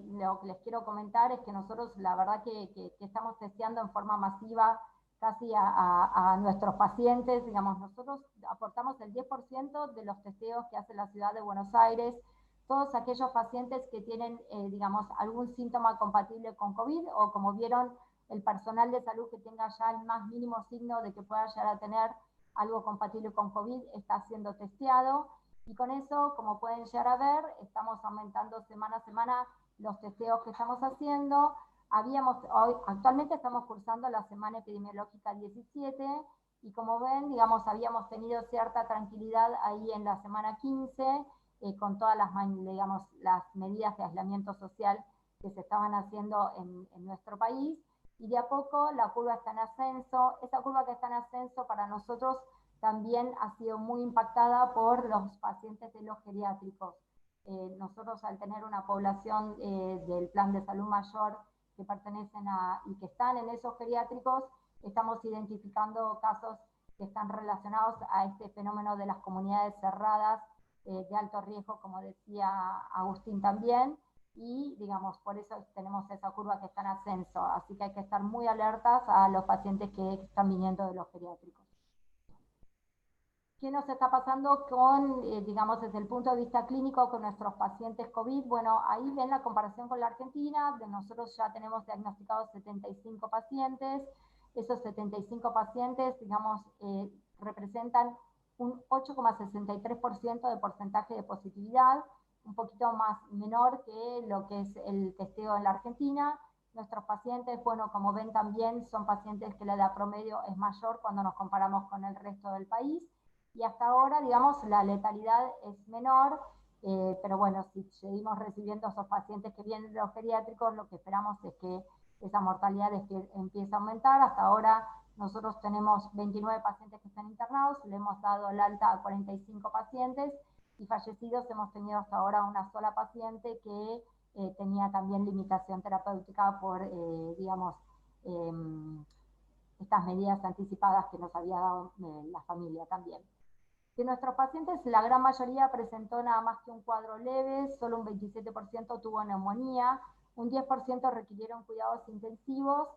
lo que les quiero comentar es que nosotros, la verdad que estamos testeando en forma masiva casi a nuestros pacientes. Digamos, nosotros aportamos el 10% de los testeos que hace la ciudad de Buenos Aires. Todos aquellos pacientes que tienen, digamos, algún síntoma compatible con COVID, o como vieron, el personal de salud que tenga ya el más mínimo signo de que pueda llegar a tener algo compatible con COVID está siendo testeado, y con eso, como pueden llegar a ver, estamos aumentando semana a semana los testeos que estamos haciendo. Actualmente estamos cursando la semana epidemiológica 17, y como ven, digamos, habíamos tenido cierta tranquilidad ahí en la semana 15, con todas las, digamos, las medidas de aislamiento social que se estaban haciendo en nuestro país, y de a poco la curva está en ascenso. Esa curva que está en ascenso para nosotros también ha sido muy impactada por los pacientes de los geriátricos. Nosotros, al tener una población del plan de salud mayor que pertenecen y que están en esos geriátricos, estamos identificando casos que están relacionados a este fenómeno de las comunidades cerradas de alto riesgo, como decía Agustín también, y digamos, por eso tenemos esa curva que está en ascenso, así que hay que estar muy alertas a los pacientes que están viniendo de los geriátricos. ¿Qué nos está pasando con, digamos, desde el punto de vista clínico con nuestros pacientes COVID? Bueno, ahí ven la comparación con la Argentina. Nosotros ya tenemos diagnosticados 75 pacientes. Esos 75 pacientes, digamos, representan un 8,63% de porcentaje de positividad, un poquito más menor que lo que es el testeo en la Argentina. Nuestros pacientes, bueno, como ven también, son pacientes que la edad promedio es mayor cuando nos comparamos con el resto del país. Y hasta ahora, digamos, la letalidad es menor, pero bueno, si seguimos recibiendo esos pacientes que vienen de los geriátricos, lo que esperamos es que esa mortalidad empiece a aumentar. Hasta ahora nosotros tenemos 29 pacientes que están internados, le hemos dado el alta a 45 pacientes, y fallecidos hemos tenido hasta ahora una sola paciente que tenía también limitación terapéutica por, digamos, estas medidas anticipadas que nos había dado la familia también. De nuestros pacientes, la gran mayoría presentó nada más que un cuadro leve, solo un 27% tuvo neumonía, un 10% requirieron cuidados intensivos,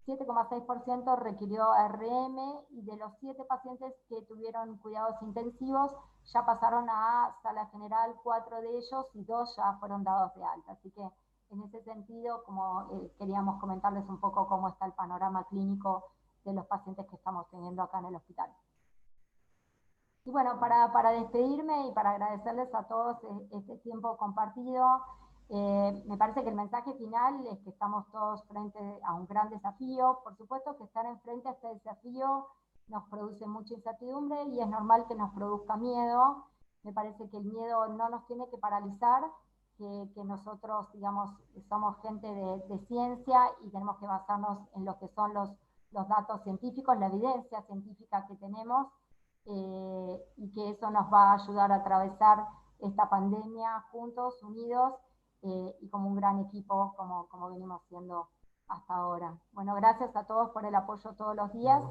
7,6% requirió ARM, y de los 7 pacientes que tuvieron cuidados intensivos, ya pasaron a sala general 4 de ellos, y 2 ya fueron dados de alta. Así que en ese sentido, como queríamos comentarles un poco cómo está el panorama clínico de los pacientes que estamos teniendo acá en el hospital. Y bueno, para despedirme y para agradecerles a todos este tiempo compartido, me parece que el mensaje final es que estamos todos frente a un gran desafío. Por supuesto que estar enfrente a este desafío nos produce mucha incertidumbre, y es normal que nos produzca miedo. Me parece que el miedo no nos tiene que paralizar, que nosotros, digamos, somos gente de ciencia, y tenemos que basarnos en lo que son los datos científicos, la evidencia científica que tenemos, y que eso nos va a ayudar a atravesar esta pandemia juntos, unidos, y como un gran equipo, como venimos siendo hasta ahora. Bueno, gracias a todos por el apoyo todos los días,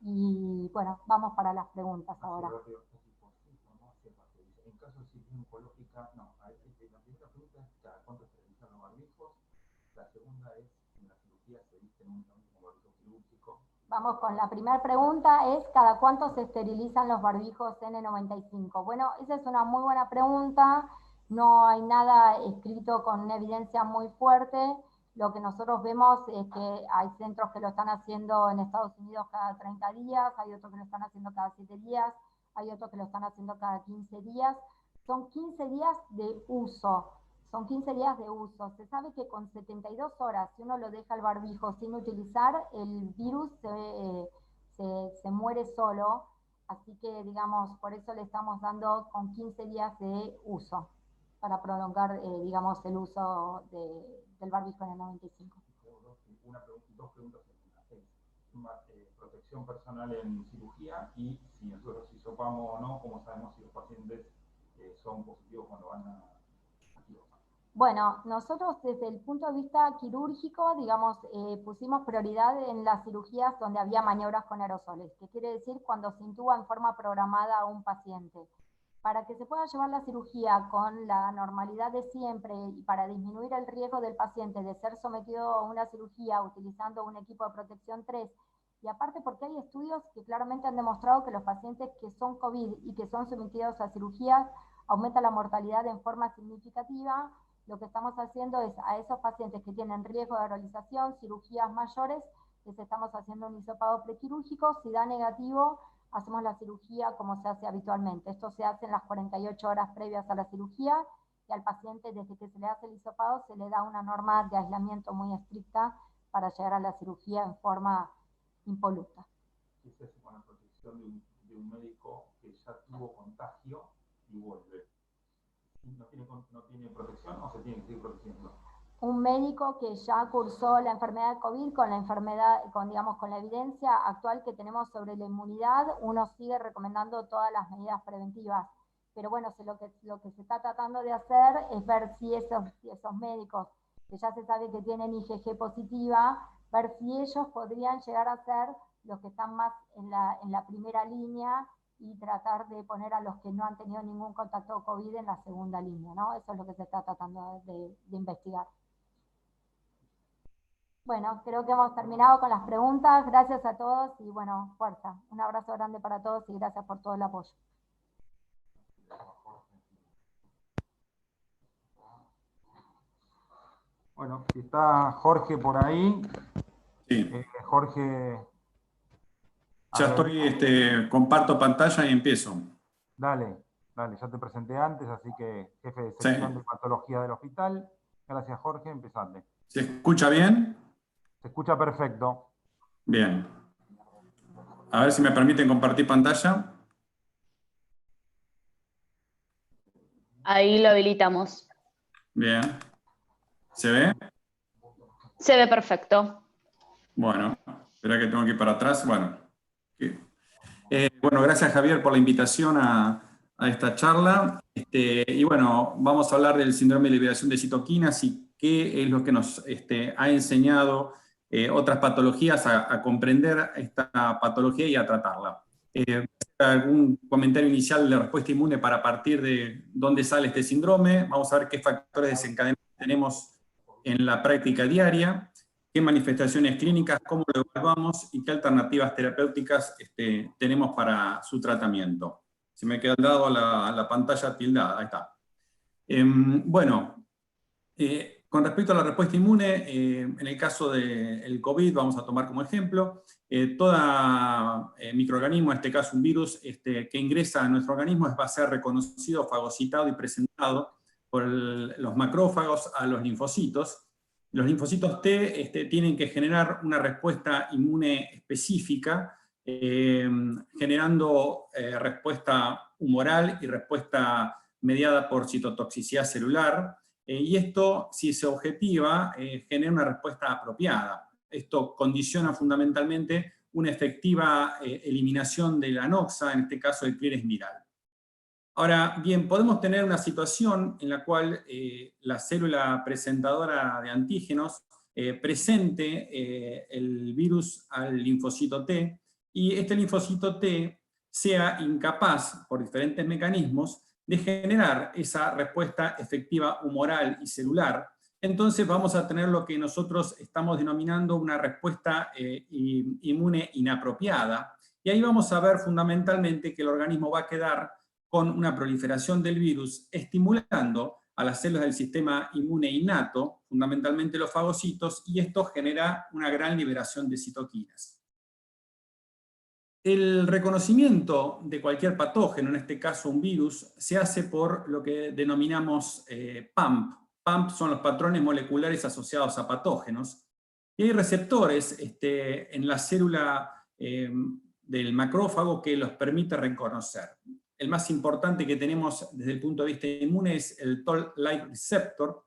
y bueno, vamos para las preguntas ahora. En caso de cirugía oncológica, no, la primera pregunta es cada cuánto se realizan los barbijos, la segunda es en la cirugía se visten un barbijo quirúrgico. Vamos con la primera pregunta, es ¿cada cuánto se esterilizan los barbijos N95? Bueno, esa es una muy buena pregunta, no hay nada escrito con una evidencia muy fuerte. Lo que nosotros vemos es que hay centros que lo están haciendo en Estados Unidos cada 30 días, hay otros que lo están haciendo cada 7 días, hay otros que lo están haciendo cada 15 días. Son 15 días de uso. Son 15 días de uso. Se sabe que con 72 horas, si uno lo deja el barbijo sin utilizar, el virus se muere solo. Así que, digamos, por eso le estamos dando con 15 días de uso, para prolongar, digamos, el uso del barbijo en el 95. Dos preguntas en una. Protección personal en cirugía, y si nosotros hisopamos o no, ¿cómo sabemos si los pacientes son positivos cuando van a quirófano? Bueno, nosotros desde el punto de vista quirúrgico, digamos, pusimos prioridad en las cirugías donde había maniobras con aerosoles, que quiere decir cuando se intuba en forma programada a un paciente. Para que se pueda llevar la cirugía con la normalidad de siempre, y para disminuir el riesgo del paciente de ser sometido a una cirugía utilizando un equipo de protección 3, y aparte porque hay estudios que claramente han demostrado que los pacientes que son COVID y que son sometidos a cirugías aumenta la mortalidad en forma significativa, lo que estamos haciendo es a esos pacientes que tienen riesgo de aerolización, cirugías mayores, es estamos haciendo un hisopado prequirúrgico, si da negativo, hacemos la cirugía como se hace habitualmente. Esto se hace en las 48 horas previas a la cirugía, y al paciente, desde que se le hace el hisopado, se le da una norma de aislamiento muy estricta para llegar a la cirugía en forma impoluta. ¿Qué se hace con la protección de un médico que ya tuvo contagio y vuelve? ¿No tiene protección o se tiene que seguir protegiendo? Un médico que ya cursó la enfermedad de COVID con la enfermedad, digamos, con la evidencia actual que tenemos sobre la inmunidad, uno sigue recomendando todas las medidas preventivas. Pero bueno, lo que se está tratando de hacer es ver si esos médicos que ya se sabe que tienen IgG positiva, ver si ellos podrían llegar a ser los que están más en la primera línea, y tratar de poner a los que no han tenido ningún contacto COVID en la segunda línea, ¿no? Eso es lo que se está tratando de investigar. Bueno, creo que hemos terminado con las preguntas. Gracias a todos y bueno, fuerza. Un abrazo grande para todos y gracias por todo el apoyo. Bueno, si está Jorge por ahí. Sí. Jorge. Ya estoy, comparto pantalla y empiezo. Dale, ya te presenté antes, así que jefe de sección de patología del hospital. Gracias, Jorge, empezate. ¿Se escucha bien? Se escucha perfecto. Bien. A ver si me permiten compartir pantalla. Ahí lo habilitamos. Bien. ¿Se ve? Se ve perfecto. Bueno, espera que tengo que ir para atrás. Bueno, gracias Javier por la invitación a esta charla. Y bueno, vamos a hablar del síndrome de liberación de citoquinas y qué es lo que nos ha enseñado otras patologías a comprender esta patología y a tratarla. Algún comentario inicial de la respuesta inmune para partir de dónde sale este síndrome. Vamos a ver qué factores desencadenantes tenemos en la práctica diaria, qué manifestaciones clínicas, cómo lo evaluamos y qué alternativas terapéuticas tenemos para su tratamiento. Se me queda al lado la pantalla tildada, ahí está. Con respecto a la respuesta inmune, en el caso del COVID, vamos a tomar como ejemplo, todo microorganismo, en este caso un virus, que ingresa a nuestro organismo va a ser reconocido, fagocitado y presentado por los macrófagos a los linfocitos. Los linfocitos T tienen que generar una respuesta inmune específica, generando respuesta humoral y respuesta mediada por citotoxicidad celular, y esto, si se objetiva, genera una respuesta apropiada. Esto condiciona fundamentalmente una efectiva eliminación de la noxa, en este caso del Clearance viral. Ahora bien, podemos tener una situación en la cual la célula presentadora de antígenos presente el virus al linfocito T, y este linfocito T sea incapaz, por diferentes mecanismos, de generar esa respuesta efectiva humoral y celular. Entonces vamos a tener lo que nosotros estamos denominando una respuesta inmune inapropiada, y ahí vamos a ver fundamentalmente que el organismo va a quedar con una proliferación del virus, estimulando a las células del sistema inmune innato, fundamentalmente los fagocitos, y esto genera una gran liberación de citoquinas. El reconocimiento de cualquier patógeno, en este caso un virus, se hace por lo que denominamos PAMP. PAMP son los patrones moleculares asociados a patógenos, y hay receptores en la célula del macrófago que los permite reconocer. El más importante que tenemos desde el punto de vista inmune es el Toll-like receptor,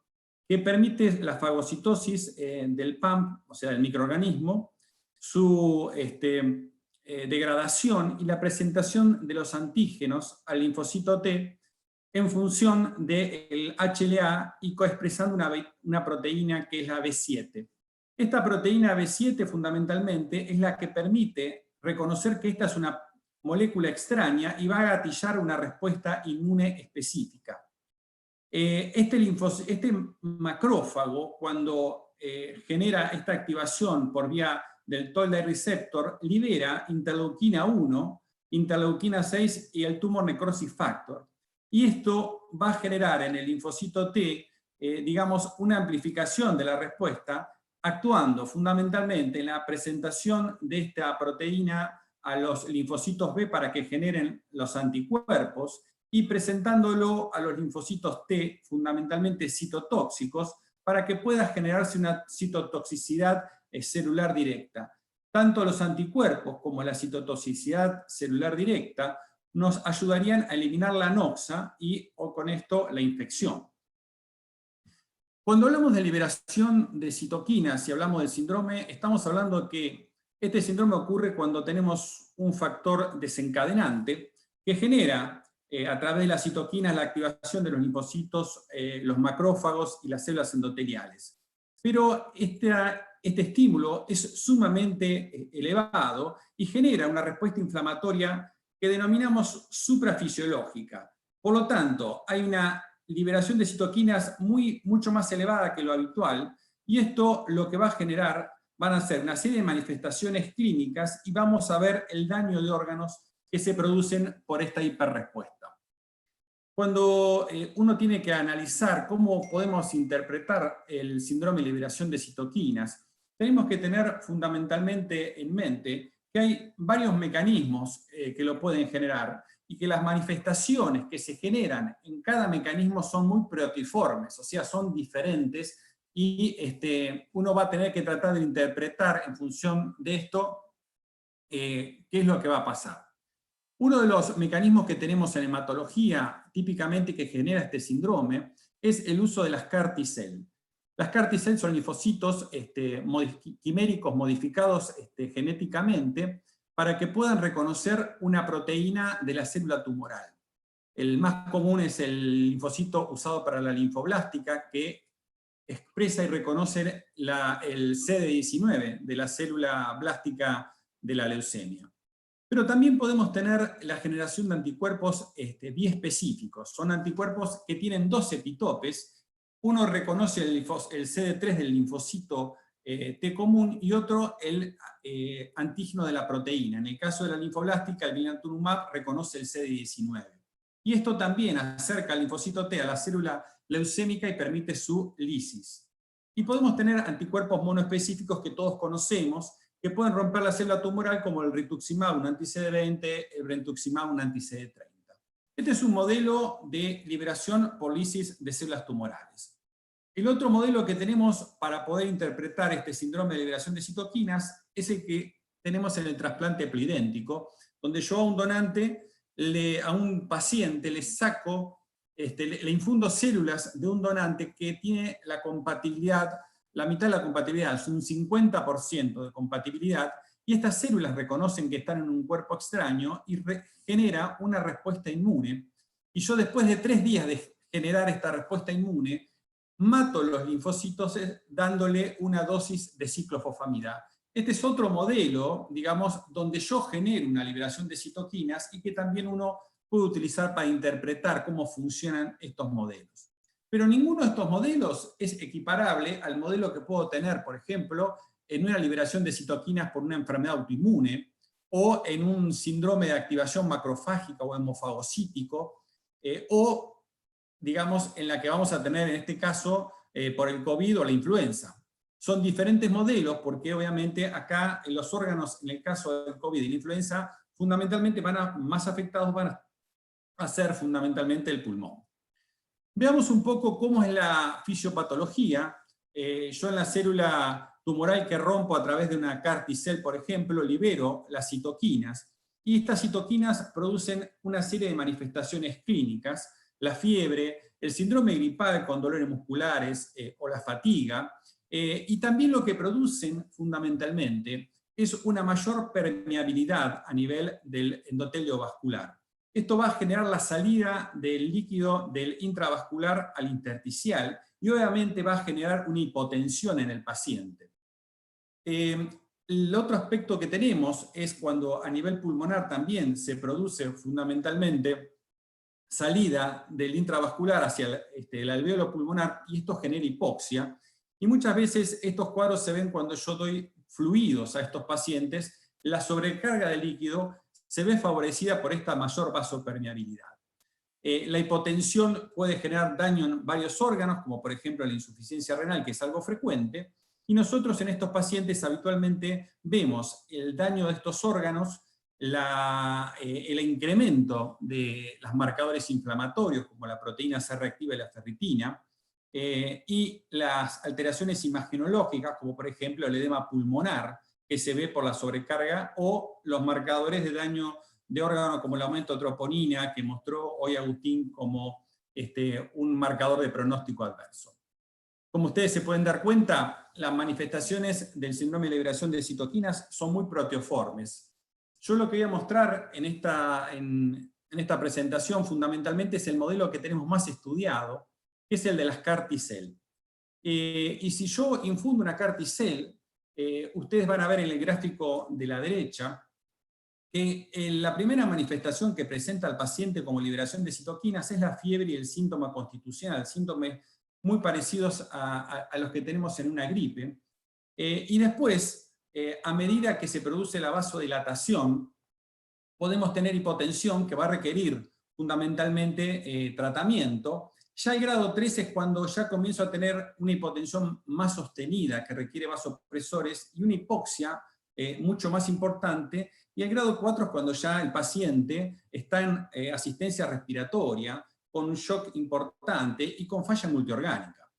que permite la fagocitosis del PAMP, o sea, del microorganismo, su degradación y la presentación de los antígenos al linfocito T en función del HLA y coexpresando una proteína que es la B7. Esta proteína B7 fundamentalmente es la que permite reconocer que esta es una molécula extraña y va a gatillar una respuesta inmune específica. Este macrófago, cuando genera esta activación por vía del Toll-like receptor, libera interleuquina 1, interleuquina 6 y el tumor necrosis factor. Y esto va a generar en el linfocito T, digamos, una amplificación de la respuesta actuando fundamentalmente en la presentación de esta proteína a los linfocitos B para que generen los anticuerpos, y presentándolo a los linfocitos T, fundamentalmente citotóxicos, para que pueda generarse una citotoxicidad celular directa. Tanto los anticuerpos como la citotoxicidad celular directa nos ayudarían a eliminar la noxa y con esto la infección. Cuando hablamos de liberación de citoquinas y hablamos del síndrome, estamos hablando que este síndrome ocurre cuando tenemos un factor desencadenante que genera a través de las citoquinas la activación de los linfocitos, los macrófagos y las células endoteliales. Pero este estímulo es sumamente elevado y genera una respuesta inflamatoria que denominamos suprafisiológica. Por lo tanto, hay una liberación de citoquinas mucho más elevada que lo habitual, y esto lo que va a generar van a ser una serie de manifestaciones clínicas y vamos a ver el daño de órganos que se producen por esta hiperrespuesta. Cuando uno tiene que analizar cómo podemos interpretar el síndrome de liberación de citoquinas, tenemos que tener fundamentalmente en mente que hay varios mecanismos que lo pueden generar y que las manifestaciones que se generan en cada mecanismo son muy proteoformes, o sea, son diferentes, y uno va a tener que tratar de interpretar en función de esto qué es lo que va a pasar. Uno de los mecanismos que tenemos en hematología, típicamente que genera este síndrome, es el uso de las CAR T-cell. Las CAR T-cell son linfocitos quiméricos modificados genéticamente para que puedan reconocer una proteína de la célula tumoral. El más común es el linfocito usado para la linfoblástica, que expresa y reconoce el CD19 de la célula blástica de la leucemia. Pero también podemos tener la generación de anticuerpos biespecíficos. Son anticuerpos que tienen dos epitopes. Uno reconoce el CD3 del linfocito T común y otro el antígeno de la proteína. En el caso de la linfoblástica, el blinatumomab reconoce el CD19. Y esto también acerca al linfocito T a la célula leucémica y permite su lisis. Y podemos tener anticuerpos monoespecíficos que todos conocemos, que pueden romper la célula tumoral, como el rituximab, un anti-CD20, el brentuximab, un anti-CD30. Este es un modelo de liberación por lisis de células tumorales. El otro modelo que tenemos para poder interpretar este síndrome de liberación de citoquinas es el que tenemos en el trasplante plidéntico, donde yo a un donante, a un paciente, le saco, le infundo células de un donante que tiene la compatibilidad, la mitad de la compatibilidad, es un 50% de compatibilidad, y estas células reconocen que están en un cuerpo extraño y genera una respuesta inmune. Y yo, después de 3 días de generar esta respuesta inmune, mato los linfocitos dándole una dosis de ciclofosfamida. Este es otro modelo, digamos, donde yo genero una liberación de citoquinas y que también uno puede utilizar para interpretar cómo funcionan estos modelos. Pero ninguno de estos modelos es equiparable al modelo que puedo tener, por ejemplo, en una liberación de citoquinas por una enfermedad autoinmune, o en un síndrome de activación macrofágica o hemofagocítico, o, digamos, en la que vamos a tener en este caso por el COVID o la influenza. Son diferentes modelos porque obviamente acá en los órganos, en el caso del COVID y la influenza, fundamentalmente más afectados van a ser fundamentalmente el pulmón. Veamos un poco cómo es la fisiopatología. Yo en la célula tumoral que rompo a través de una CAR T-cell, por ejemplo, libero las citoquinas, y estas citoquinas producen una serie de manifestaciones clínicas: la fiebre, el síndrome gripal con dolores musculares o la fatiga, y también lo que producen fundamentalmente es una mayor permeabilidad a nivel del endotelio vascular. Esto va a generar la salida del líquido del intravascular al intersticial y obviamente va a generar una hipotensión en el paciente. El otro aspecto que tenemos es cuando a nivel pulmonar también se produce fundamentalmente salida del intravascular hacia el alveolo pulmonar, y esto genera hipoxia. Y muchas veces estos cuadros se ven cuando yo doy fluidos a estos pacientes. La sobrecarga de líquido se ve favorecida por esta mayor vasopermeabilidad. La hipotensión puede generar daño en varios órganos, como por ejemplo la insuficiencia renal, que es algo frecuente, Y nosotros en estos pacientes habitualmente vemos el daño de estos órganos, el incremento de los marcadores inflamatorios, como la proteína C reactiva y la ferritina, y las alteraciones imagenológicas, como por ejemplo el edema pulmonar, que se ve por la sobrecarga, o los marcadores de daño de órgano, como el aumento de troponina, que mostró hoy Agustín como un marcador de pronóstico adverso. Como ustedes se pueden dar cuenta, las manifestaciones del síndrome de liberación de citoquinas son muy proteoformes. Yo lo que voy a mostrar en esta presentación fundamentalmente es el modelo que tenemos más estudiado, que es el de las CAR T-cell. Y si yo infundo una CAR T-cell, ustedes van a ver en el gráfico de la derecha que la primera manifestación que presenta el paciente como liberación de citoquinas es la fiebre y el síntoma constitucional, síntomas muy parecidos a los que tenemos en una gripe. Y después, a medida que se produce la vasodilatación, podemos tener hipotensión que va a requerir fundamentalmente tratamiento. Ya el grado 3 es cuando ya comienzo a tener una hipotensión más sostenida, que requiere vasopresores, y una hipoxia mucho más importante, y el grado 4 es cuando ya el paciente está en asistencia respiratoria, con un shock importante y con falla multiorgánica.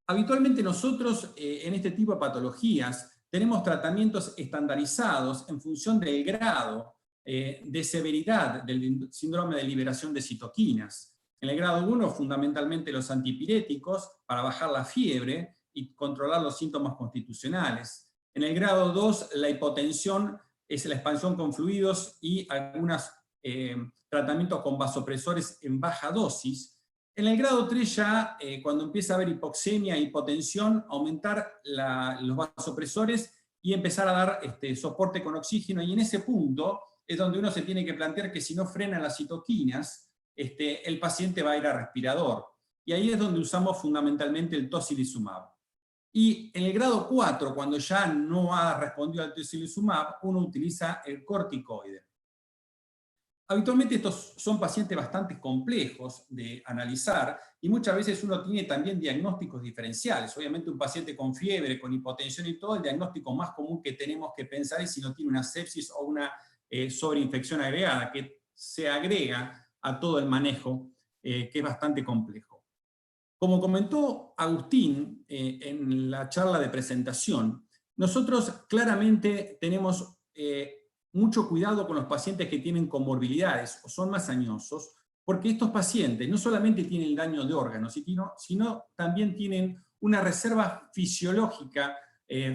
Habitualmente nosotros en este tipo de patologías tenemos tratamientos estandarizados en función del grado de severidad del síndrome de liberación de citoquinas. En el grado 1 fundamentalmente los antipiréticos para bajar la fiebre y controlar los síntomas constitucionales. En el grado 2 la hipotensión es la expansión con fluidos y algunos tratamientos con vasopresores en baja dosis. En el grado 3 ya, cuando empieza a haber hipoxemia e hipotensión, aumentar los vasopresores y empezar a dar soporte con oxígeno, y en ese punto es donde uno se tiene que plantear que si no frenan las citoquinas, el paciente va a ir a respirador. Y ahí es donde usamos fundamentalmente el tocilizumab. Y en el grado 4, cuando ya no ha respondido al tocilizumab, uno utiliza el corticoide. Habitualmente estos son pacientes bastante complejos de analizar y muchas veces uno tiene también diagnósticos diferenciales. Obviamente un paciente con fiebre, con hipotensión y todo, el diagnóstico más común que tenemos que pensar es si no tiene una sepsis o una sobreinfección agregada, que se agrega a todo el manejo, que es bastante complejo. Como comentó Agustín en la charla de presentación, nosotros claramente tenemos mucho cuidado con los pacientes que tienen comorbilidades o son más añosos, porque estos pacientes no solamente tienen el daño de órganos, sino también tienen una reserva fisiológica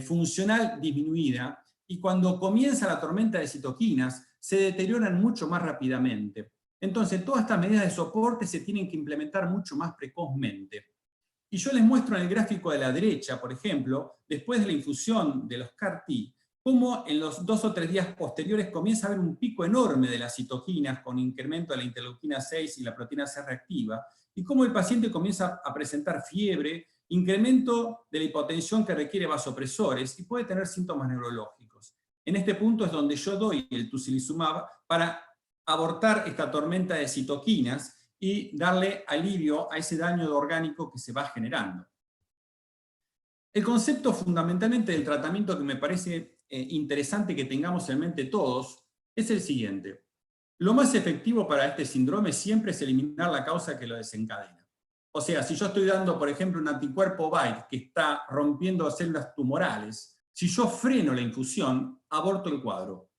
funcional disminuida, y cuando comienza la tormenta de citoquinas se deterioran mucho más rápidamente. Entonces todas estas medidas de soporte se tienen que implementar mucho más precozmente. Y yo les muestro en el gráfico de la derecha, por ejemplo, después de la infusión de los CAR-T, cómo en los 2 o 3 días posteriores comienza a haber un pico enorme de las citoquinas con incremento de la interleuquina 6 y la proteína C reactiva, y cómo el paciente comienza a presentar fiebre, incremento de la hipotensión que requiere vasopresores y puede tener síntomas neurológicos. En este punto es donde yo doy el tocilizumab para abortar esta tormenta de citoquinas y darle alivio a ese daño orgánico que se va generando. El concepto fundamentalmente del tratamiento que me parece interesante que tengamos en mente todos es el siguiente. Lo más efectivo para este síndrome siempre es eliminar la causa que lo desencadena. O sea, si yo estoy dando, por ejemplo, un anticuerpo BiTE que está rompiendo células tumorales, si yo freno la infusión, aborto el cuadro.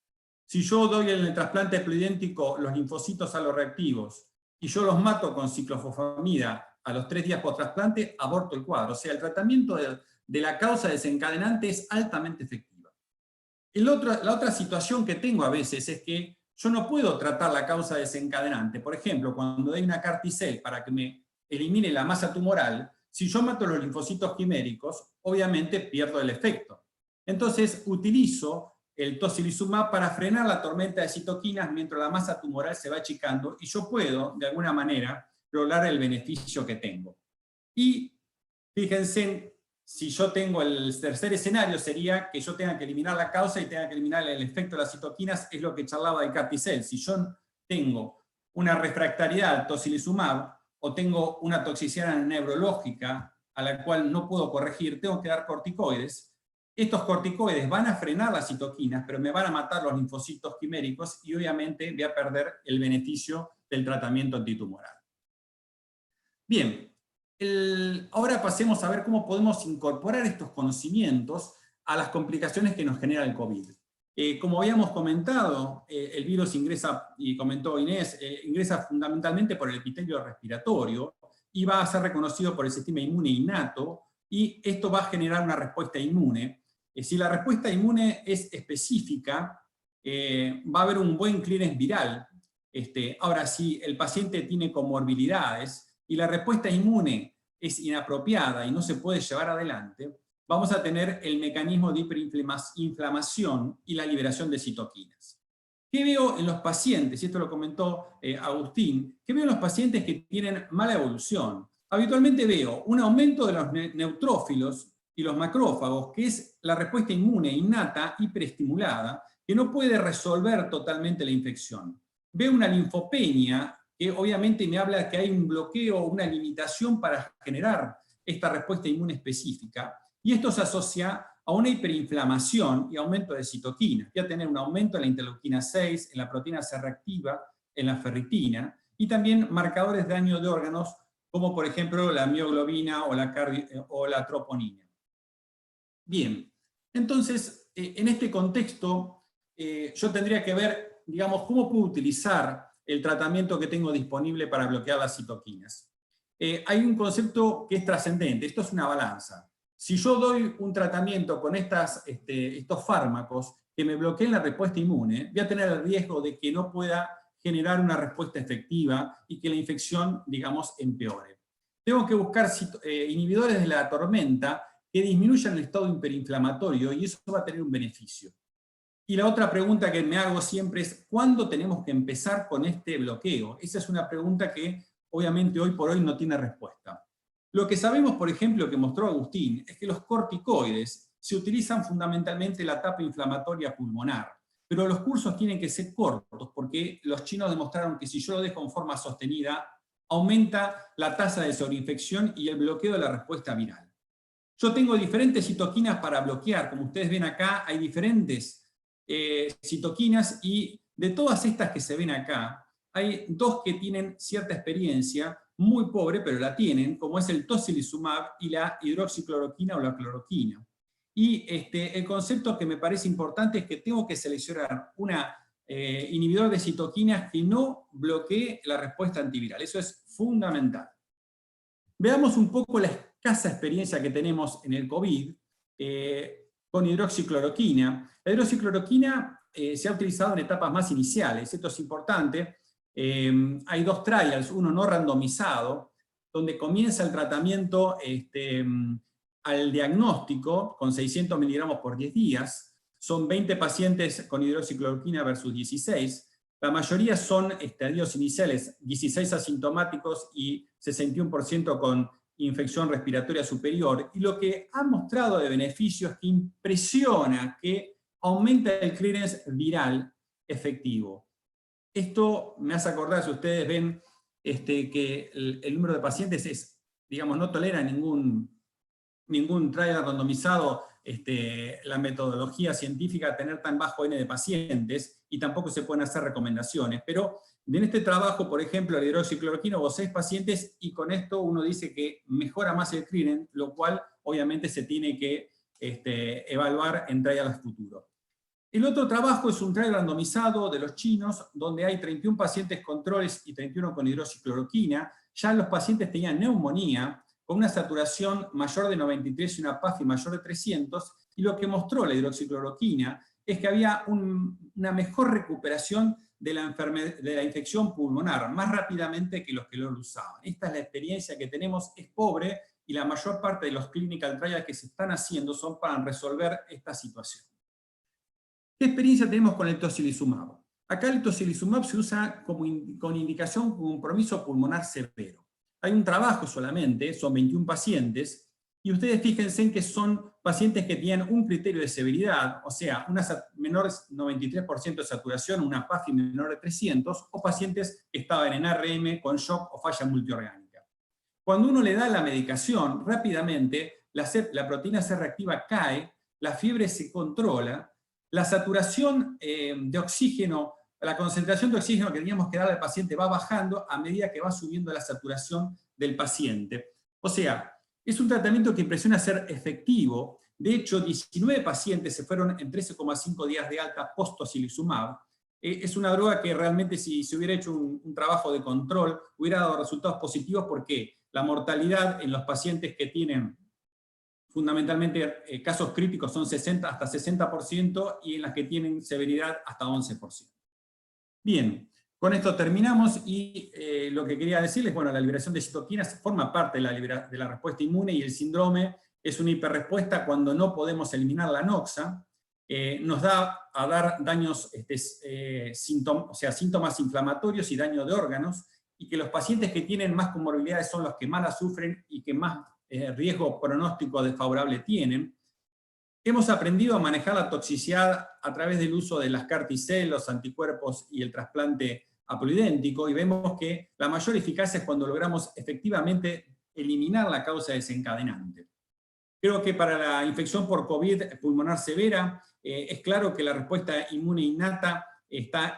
Si yo doy en el trasplante ploidéntico los linfocitos aloreactivos y yo los mato con ciclofosfamida a los 3 días post trasplante, aborto el cuadro. O sea, el tratamiento de la causa desencadenante es altamente efectivo. La otra situación que tengo a veces es que yo no puedo tratar la causa desencadenante. Por ejemplo, cuando doy una CAR T-cell para que me elimine la masa tumoral, si yo mato los linfocitos quiméricos, obviamente pierdo el efecto. Entonces utilizo el tocilizumab para frenar la tormenta de citoquinas mientras la masa tumoral se va achicando, y yo puedo, de alguna manera, lograr el beneficio que tengo. Y fíjense, si yo tengo el tercer escenario, sería que yo tenga que eliminar la causa y tenga que eliminar el efecto de las citoquinas, es lo que charlaba de CAR T-cell. Si yo tengo una refractariedad al tocilizumab, o tengo una toxicidad neurológica a la cual no puedo corregir, tengo que dar corticoides. Estos corticoides van a frenar las citoquinas, pero me van a matar los linfocitos quiméricos y obviamente voy a perder el beneficio del tratamiento antitumoral. Bien, ahora pasemos a ver cómo podemos incorporar estos conocimientos a las complicaciones que nos genera el COVID. Como habíamos comentado, el virus ingresa, y comentó Inés, ingresa fundamentalmente por el epitelio respiratorio y va a ser reconocido por el sistema inmune innato, y esto va a generar una respuesta inmune. Si la respuesta inmune es específica, va a haber un buen clearance viral. Ahora, si el paciente tiene comorbilidades y la respuesta inmune es inapropiada y no se puede llevar adelante, vamos a tener el mecanismo de hiperinflamación y la liberación de citoquinas. ¿Qué veo en los pacientes? Y esto lo comentó Agustín. ¿Qué veo en los pacientes que tienen mala evolución? Habitualmente veo un aumento de los neutrófilos y los macrófagos, que es la respuesta inmune innata hiperestimulada, que no puede resolver totalmente la infección. Veo una linfopenia, que obviamente me habla de que hay un bloqueo, una limitación para generar esta respuesta inmune específica, y esto se asocia a una hiperinflamación y aumento de citoquinas. Voy a tener un aumento en la interleuquina 6, en la proteína C reactiva, en la ferritina, y también marcadores de daño de órganos, como por ejemplo la mioglobina o la troponina. Bien, entonces, en este contexto, yo tendría que ver, digamos, cómo puedo utilizar el tratamiento que tengo disponible para bloquear las citoquinas. Hay un concepto que es trascendente, esto es una balanza. Si yo doy un tratamiento con estos fármacos que me bloqueen la respuesta inmune, voy a tener el riesgo de que no pueda generar una respuesta efectiva y que la infección, digamos, empeore. Tengo que buscar inhibidores de la tormenta que disminuyan el estado hiperinflamatorio, y eso va a tener un beneficio. Y la otra pregunta que me hago siempre es, ¿cuándo tenemos que empezar con este bloqueo? Esa es una pregunta que obviamente hoy por hoy no tiene respuesta. Lo que sabemos, por ejemplo, que mostró Agustín, es que los corticoides se utilizan fundamentalmente en la etapa inflamatoria pulmonar, pero los cursos tienen que ser cortos, porque los chinos demostraron que si yo lo dejo en forma sostenida, aumenta la tasa de sobreinfección y el bloqueo de la respuesta viral. Yo tengo diferentes citoquinas para bloquear, como ustedes ven acá, hay diferentes citoquinas, y de todas estas que se ven acá, hay dos que tienen cierta experiencia, muy pobre, pero la tienen, como es el tocilizumab y la hidroxicloroquina o la cloroquina. Y el concepto que me parece importante es que tengo que seleccionar un inhibidor de citoquinas que no bloquee la respuesta antiviral. Eso es fundamental. Veamos un poco la escasa experiencia que tenemos en el COVID con hidroxicloroquina. La hidroxicloroquina se ha utilizado en etapas más iniciales. Esto es importante. Hay dos trials, uno no randomizado, donde comienza el tratamiento al diagnóstico con 600 miligramos por 10 días. Son 20 pacientes con hidroxicloroquina versus 16. La mayoría son estadios iniciales, 16 asintomáticos y 61% con infección respiratoria superior. Y lo que ha mostrado de beneficio es que impresiona que aumenta el clearance viral efectivo. Esto me hace acordar, si ustedes ven, que el número de pacientes es, digamos, no tolera ningún trial randomizado, la metodología científica, tener tan bajo N de pacientes, y tampoco se pueden hacer recomendaciones. Pero en este trabajo, por ejemplo, la hidroxicloroquina hubo 6 pacientes, y con esto uno dice que mejora más el clearance, lo cual obviamente se tiene que evaluar en trials futuros. El otro trabajo es un trial randomizado de los chinos, donde hay 31 pacientes controles y 31 con hidroxicloroquina. Ya los pacientes tenían neumonía, con una saturación mayor de 93 y una PAFI mayor de 300, y lo que mostró la hidroxicloroquina es que había una mejor recuperación de la infección pulmonar, más rápidamente que los que lo usaban. Esta es la experiencia que tenemos, es pobre, y la mayor parte de los clinical trials que se están haciendo son para resolver esta situación. ¿Qué experiencia tenemos con el tocilizumab? Acá el tocilizumab se usa con indicación con compromiso pulmonar severo. Hay un trabajo solamente, son 21 pacientes, y ustedes fíjense en que son pacientes que tienen un criterio de severidad, o sea, una menor de 93% de saturación, una PAFI menor de 300, o pacientes que estaban en ARM con shock o falla multiorgánica. Cuando uno le da la medicación, rápidamente la proteína C reactiva cae, la fiebre se controla, la saturación de oxígeno, la concentración de oxígeno que teníamos que darle al paciente va bajando a medida que va subiendo la saturación del paciente. O sea, es un tratamiento que impresiona ser efectivo. De hecho, 19 pacientes se fueron en 13,5 días de alta post-tocilizumab. Es una droga que realmente, si se hubiera hecho un trabajo de control, hubiera dado resultados positivos, porque la mortalidad en los pacientes que tienen fundamentalmente casos críticos son 60 hasta 60%, y en las que tienen severidad hasta 11%. Bien, con esto terminamos, y lo que quería decirles, bueno, la liberación de citoquinas forma parte de la respuesta inmune, y el síndrome es una hiperrespuesta cuando no podemos eliminar la noxa. Nos da a dar daños, síntomas inflamatorios y daño de órganos, y que los pacientes que tienen más comorbilidades son los que más la sufren y que más riesgo pronóstico desfavorable tienen. Hemos aprendido a manejar la toxicidad a través del uso de las CAR-T-cell, los anticuerpos y el trasplante haploidéntico, y vemos que la mayor eficacia es cuando logramos efectivamente eliminar la causa desencadenante. Creo que para la infección por COVID pulmonar severa, es claro que la respuesta inmune innata está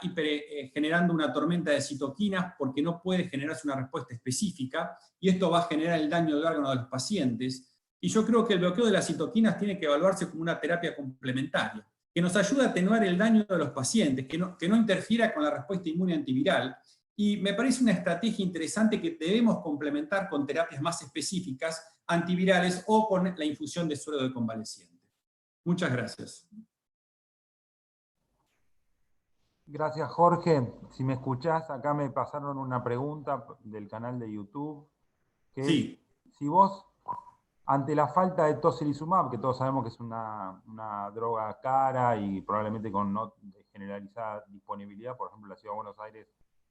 generando una tormenta de citoquinas, porque no puede generarse una respuesta específica, y esto va a generar el daño de órganos de los pacientes. Y yo creo que el bloqueo de las citoquinas tiene que evaluarse como una terapia complementaria, que nos ayude a atenuar el daño de los pacientes, que no interfiera con la respuesta inmune antiviral. Y me parece una estrategia interesante que debemos complementar con terapias más específicas, antivirales, o con la infusión de suero de convaleciente. Muchas gracias. Gracias, Jorge. Si me escuchás, acá me pasaron una pregunta del canal de YouTube. Que Sí. Si vos, ante la falta de tocilizumab, que todos sabemos que es una droga cara y probablemente con no generalizada disponibilidad, por ejemplo, la Ciudad de Buenos Aires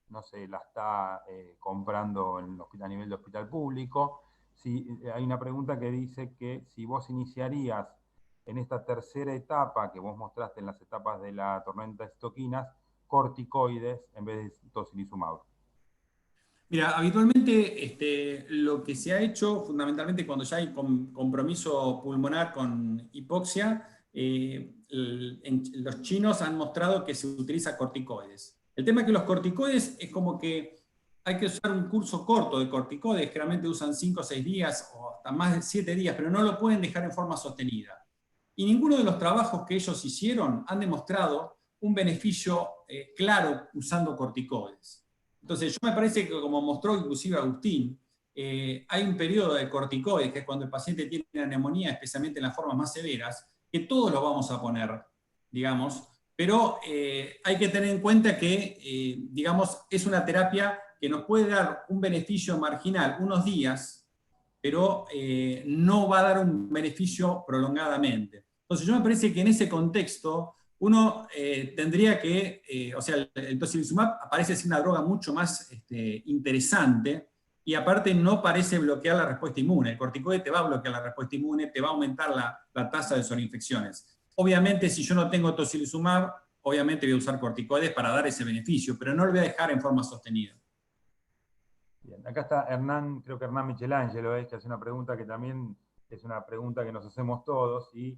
no se la está comprando a nivel de hospital público. Hay una pregunta que dice que si vos iniciarías en esta tercera etapa que vos mostraste en las etapas de la tormenta de citoquinas, corticoides en vez de tocilizumab. Mira, habitualmente lo que se ha hecho, fundamentalmente cuando ya hay compromiso pulmonar con hipoxia, los chinos han mostrado que se utiliza corticoides. El tema es que los corticoides es como que hay que usar un curso corto de corticoides, generalmente usan 5 o 6 días o hasta más de 7 días, pero no lo pueden dejar en forma sostenida. Y ninguno de los trabajos que ellos hicieron han demostrado un beneficio claro usando corticoides. Entonces, yo me parece que, como mostró inclusive Agustín, hay un periodo de corticoides, que es cuando el paciente tiene una neumonía, especialmente en las formas más severas, que todos los vamos a poner, digamos, pero hay que tener en cuenta que, digamos, es una terapia que nos puede dar un beneficio marginal unos días, pero no va a dar un beneficio prolongadamente. Entonces, yo me parece que en ese contexto uno tendría que, o sea, el tocilizumab parece ser una droga mucho más interesante, y aparte no parece bloquear la respuesta inmune. El corticoide te va a bloquear la respuesta inmune, te va a aumentar la tasa de sobreinfecciones. Obviamente, si yo no tengo tocilizumab, obviamente voy a usar corticoides para dar ese beneficio, pero no lo voy a dejar en forma sostenida. Bien, acá está Hernán, creo que Hernán Michelangelo, que hace una pregunta que también es una pregunta que nos hacemos todos, y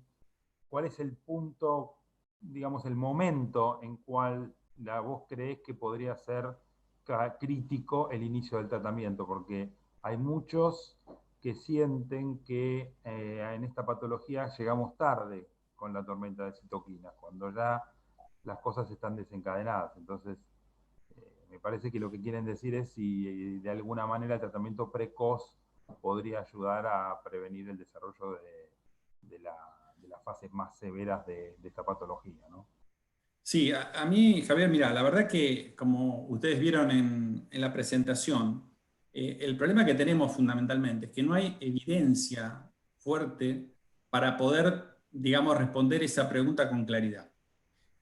¿cuál es el punto, digamos, el momento en cual vos creés que podría ser crítico el inicio del tratamiento? Porque hay muchos que sienten que en esta patología llegamos tarde con la tormenta de citoquinas, cuando ya las cosas están desencadenadas. Entonces, me parece que lo que quieren decir es si de alguna manera el tratamiento precoz podría ayudar a prevenir el desarrollo de las fases más severas de esta patología, ¿no? Sí, a mí, Javier, mira, la verdad que, como ustedes vieron en la presentación, el problema que tenemos fundamentalmente es que no hay evidencia fuerte para poder, digamos, responder esa pregunta con claridad.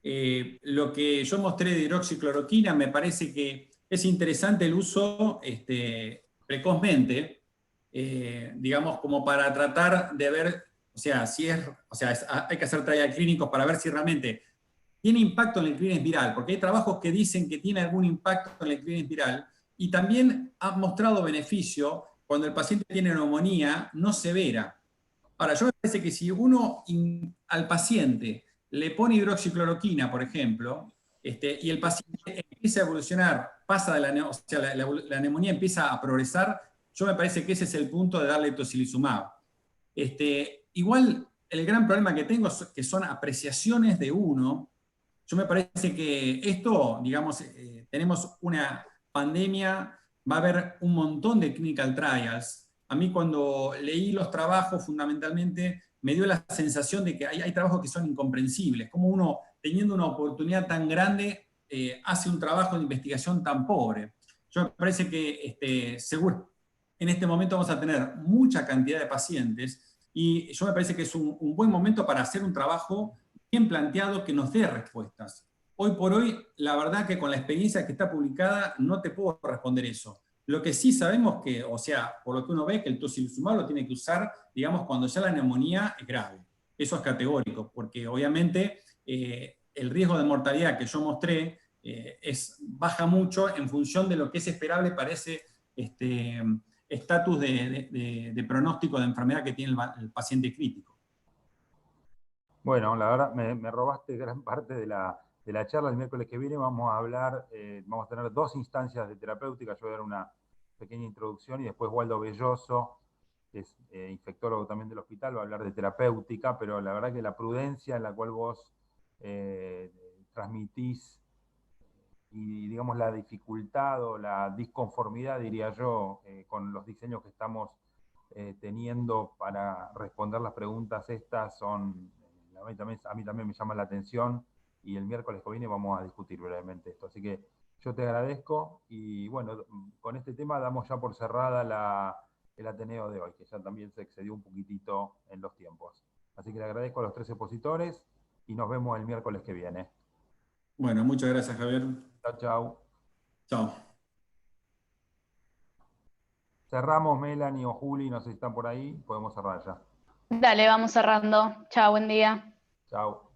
Lo que yo mostré de hidroxicloroquina, me parece que es interesante el uso precozmente, digamos, como para tratar de ver, hay que hacer trial clínicos para ver si realmente tiene impacto en el clearance viral, porque hay trabajos que dicen que tiene algún impacto en el clearance viral, y también han mostrado beneficio cuando el paciente tiene neumonía no severa. Ahora, yo me parece que si uno al paciente le pone hidroxicloroquina, por ejemplo, y el paciente empieza a evolucionar, pasa de o sea, la neumonía empieza a progresar, yo me parece que ese es el punto de darle tocilizumab. Igual, el gran problema que tengo es que son apreciaciones de uno. Yo me parece que esto, digamos, tenemos una pandemia, va a haber un montón de clinical trials. A mí cuando leí los trabajos, fundamentalmente, me dio la sensación de que hay trabajos que son incomprensibles. Como uno, teniendo una oportunidad tan grande, hace un trabajo de investigación tan pobre. Yo me parece que seguro, en este momento vamos a tener mucha cantidad de pacientes y yo me parece que es un buen momento para hacer un trabajo bien planteado que nos dé respuestas. Hoy por hoy, la verdad que con la experiencia que está publicada, no te puedo responder eso. Lo que sí sabemos que, o sea, por lo que uno ve, que el tocilizumab lo tiene que usar, digamos, cuando ya la neumonía es grave. Eso es categórico, porque obviamente el riesgo de mortalidad que yo mostré baja mucho en función de lo que es esperable para ese estatus de pronóstico de enfermedad que tiene el paciente crítico. Bueno, la verdad me robaste gran parte de la charla. El miércoles que viene vamos a hablar, vamos a tener 2 instancias de terapéutica. Yo voy a dar una pequeña introducción y después Waldo Belloso, que es infectólogo también del hospital, va a hablar de terapéutica, pero la verdad que la prudencia en la cual vos transmitís y digamos la dificultad o la disconformidad, diría yo, con los diseños que estamos teniendo para responder las preguntas estas son, a mí también me llama la atención, y el miércoles que viene vamos a discutir brevemente esto. Así que yo te agradezco y bueno, con este tema damos ya por cerrada el Ateneo de hoy, que ya también se excedió un poquitito en los tiempos. Así que le agradezco a los 3 expositores y nos vemos el miércoles que viene. Bueno, muchas gracias, Javier. Chao, chao. Chao. Cerramos, Melanie o Juli, no sé si están por ahí, podemos cerrar ya. Dale, vamos cerrando. Chao, buen día. Chao.